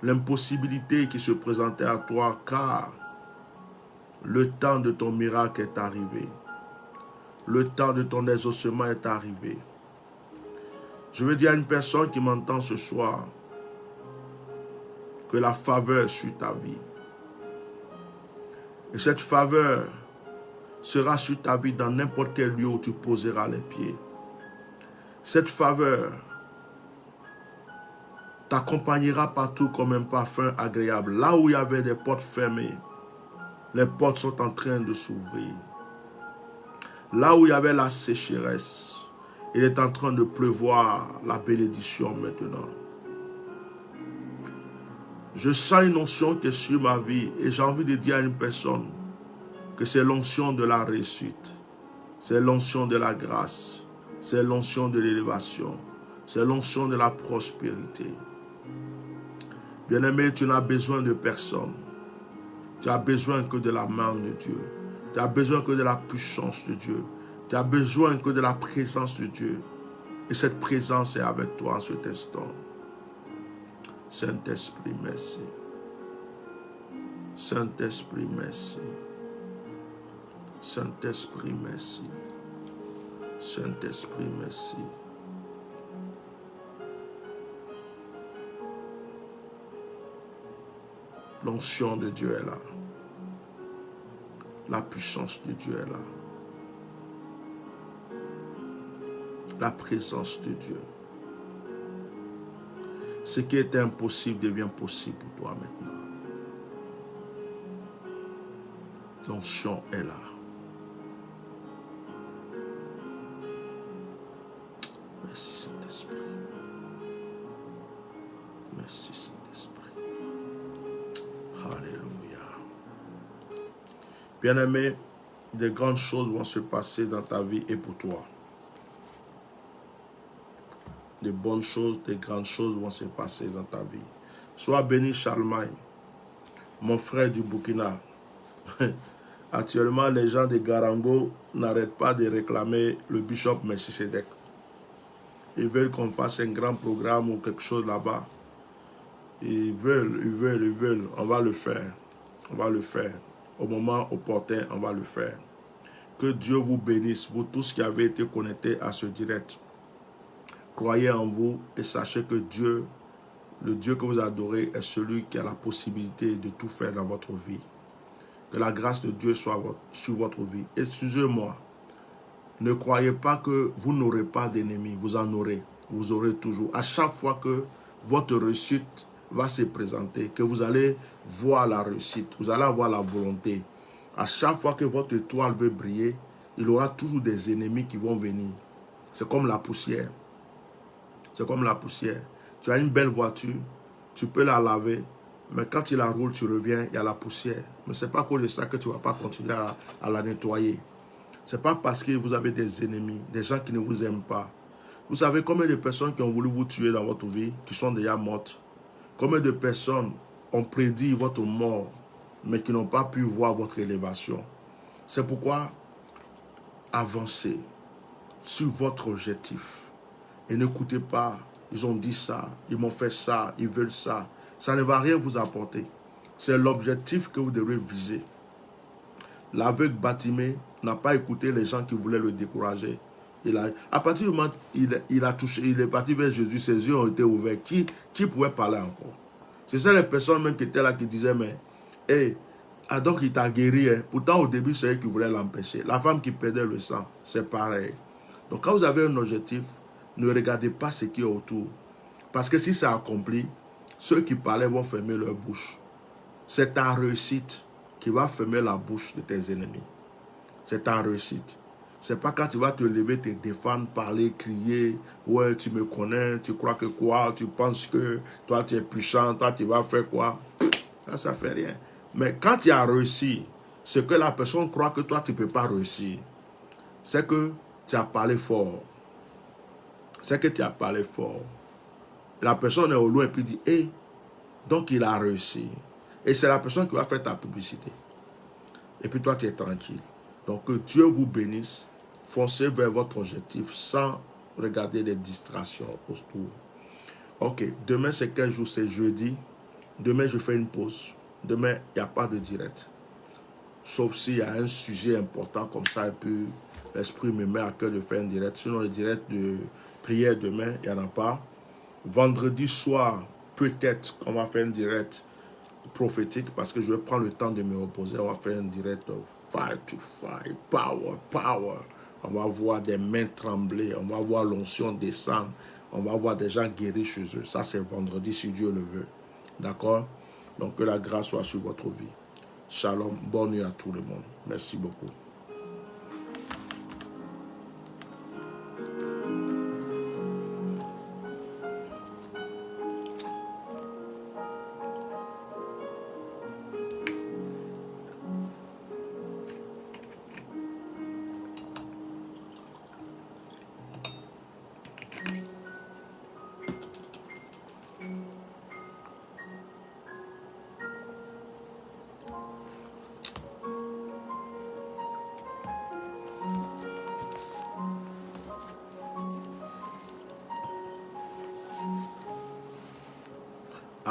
l'impossibilité qui se présentait à toi, car le temps de ton miracle est arrivé. Le temps de ton exaucement est arrivé. Je veux dire à une personne qui m'entend ce soir, que la faveur sur ta vie. Et cette faveur sera sur ta vie dans n'importe quel lieu où tu poseras les pieds. Cette faveur t'accompagnera partout comme un parfum agréable. Là où il y avait des portes fermées, les portes sont en train de s'ouvrir. Là où il y avait la sécheresse, il est en train de pleuvoir la bénédiction maintenant. Je sens une onction qui est sur ma vie et j'ai envie de dire à une personne que c'est l'onction de la réussite, c'est l'onction de la grâce, c'est l'onction de l'élévation, c'est l'onction de la prospérité. Bien-aimé, tu n'as besoin de personne. Tu as besoin que de la main de Dieu. Tu as besoin que de la puissance de Dieu. Tu as besoin que de la présence de Dieu. Et cette présence est avec toi en cet instant. Saint-Esprit, merci. Saint-Esprit, merci. Saint-Esprit, merci. Saint-Esprit, merci. L'onction de Dieu est là. La puissance de Dieu est là. La présence de Dieu. Ce qui était impossible devient possible pour toi maintenant. L'onction est là. Merci Saint-Esprit. Merci Saint-Esprit. Alléluia. Bien-aimé, des grandes choses vont se passer dans ta vie et pour toi. Des bonnes choses, des grandes choses vont se passer dans ta vie. Sois béni Charlemagne, mon frère du Burkina. Actuellement, les gens de Garango n'arrêtent pas de réclamer le bishop Melchisedec. Ils veulent qu'on fasse un grand programme ou quelque chose là-bas. Ils veulent. On va le faire. On va le faire. Au moment opportun, on va le faire. Que Dieu vous bénisse, vous tous qui avez été connectés à ce direct. Croyez en vous et sachez que Dieu, le Dieu que vous adorez, est celui qui a la possibilité de tout faire dans votre vie. Que la grâce de Dieu soit sur votre vie. Excusez-moi, ne croyez pas que vous n'aurez pas d'ennemis. Vous en aurez. Vous aurez toujours. À chaque fois que votre réussite va se présenter, que vous allez voir la réussite, vous allez avoir la volonté. À chaque fois que votre étoile veut briller, il y aura toujours des ennemis qui vont venir. C'est comme la poussière. C'est comme la poussière. Tu as une belle voiture, tu peux la laver, mais quand tu la roules, tu reviens, il y a la poussière. Mais ce n'est pas à cause de ça que tu ne vas pas continuer à la nettoyer. Ce n'est pas parce que vous avez des ennemis, des gens qui ne vous aiment pas. Vous savez combien de personnes qui ont voulu vous tuer dans votre vie, qui sont déjà mortes? Combien de personnes ont prédit votre mort, mais qui n'ont pas pu voir votre élévation? C'est pourquoi avancez sur votre objectif. Et n'écoutez pas, ils ont dit ça, ils m'ont fait ça, ils veulent ça. Ça ne va rien vous apporter. C'est l'objectif que vous devez viser. L'aveugle Bartimée n'a pas écouté les gens qui voulaient le décourager. À partir du moment où il est parti vers Jésus, ses yeux ont été ouverts. Qui pouvait parler encore? C'est ça les personnes même qui étaient là qui disaient, mais, hey, donc il t'a guéri. Hein. Pourtant au début, c'est eux qui voulaient l'empêcher. La femme qui perdait le sang, c'est pareil. Donc quand vous avez un objectif, ne regardez pas ce qui est autour. Parce que si c'est accompli, ceux qui parlaient vont fermer leur bouche. C'est ta réussite qui va fermer la bouche de tes ennemis. C'est ta réussite. C'est pas quand tu vas te lever, te défendre, parler, crier. Ouais, tu me connais, tu crois que quoi? Tu penses que toi tu es puissant, toi tu vas faire quoi? Ça fait rien. Mais quand tu as réussi, ce que la personne croit que toi tu ne peux pas réussir, c'est que tu as parlé fort. C'est que tu as parlé fort. La personne est au loin et puis dit, hey, donc il a réussi. Et c'est la personne qui va faire ta publicité. Et puis toi, tu es tranquille. Donc que Dieu vous bénisse. Foncez vers votre objectif sans regarder les distractions autour. Ok, demain c'est quel jour? C'est jeudi. Demain, je fais une pause. Demain, il n'y a pas de direct. Sauf s'il y a un sujet important comme ça, et puis l'esprit me met à cœur de faire un direct. Sinon, le direct de prière demain, il n'y en a pas. Vendredi soir, peut-être on va faire un direct prophétique parce que je vais prendre le temps de me reposer. On va faire un direct fire to fire, power, power. On va voir des mains trembler, on va voir l'onction descendre, on va voir des gens guéris chez eux. Ça, c'est vendredi si Dieu le veut. D'accord? Donc, que la grâce soit sur votre vie. Shalom, bonne nuit à tout le monde. Merci beaucoup.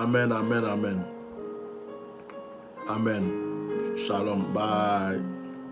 Amen, amen, amen. Amen. Shalom. Bye.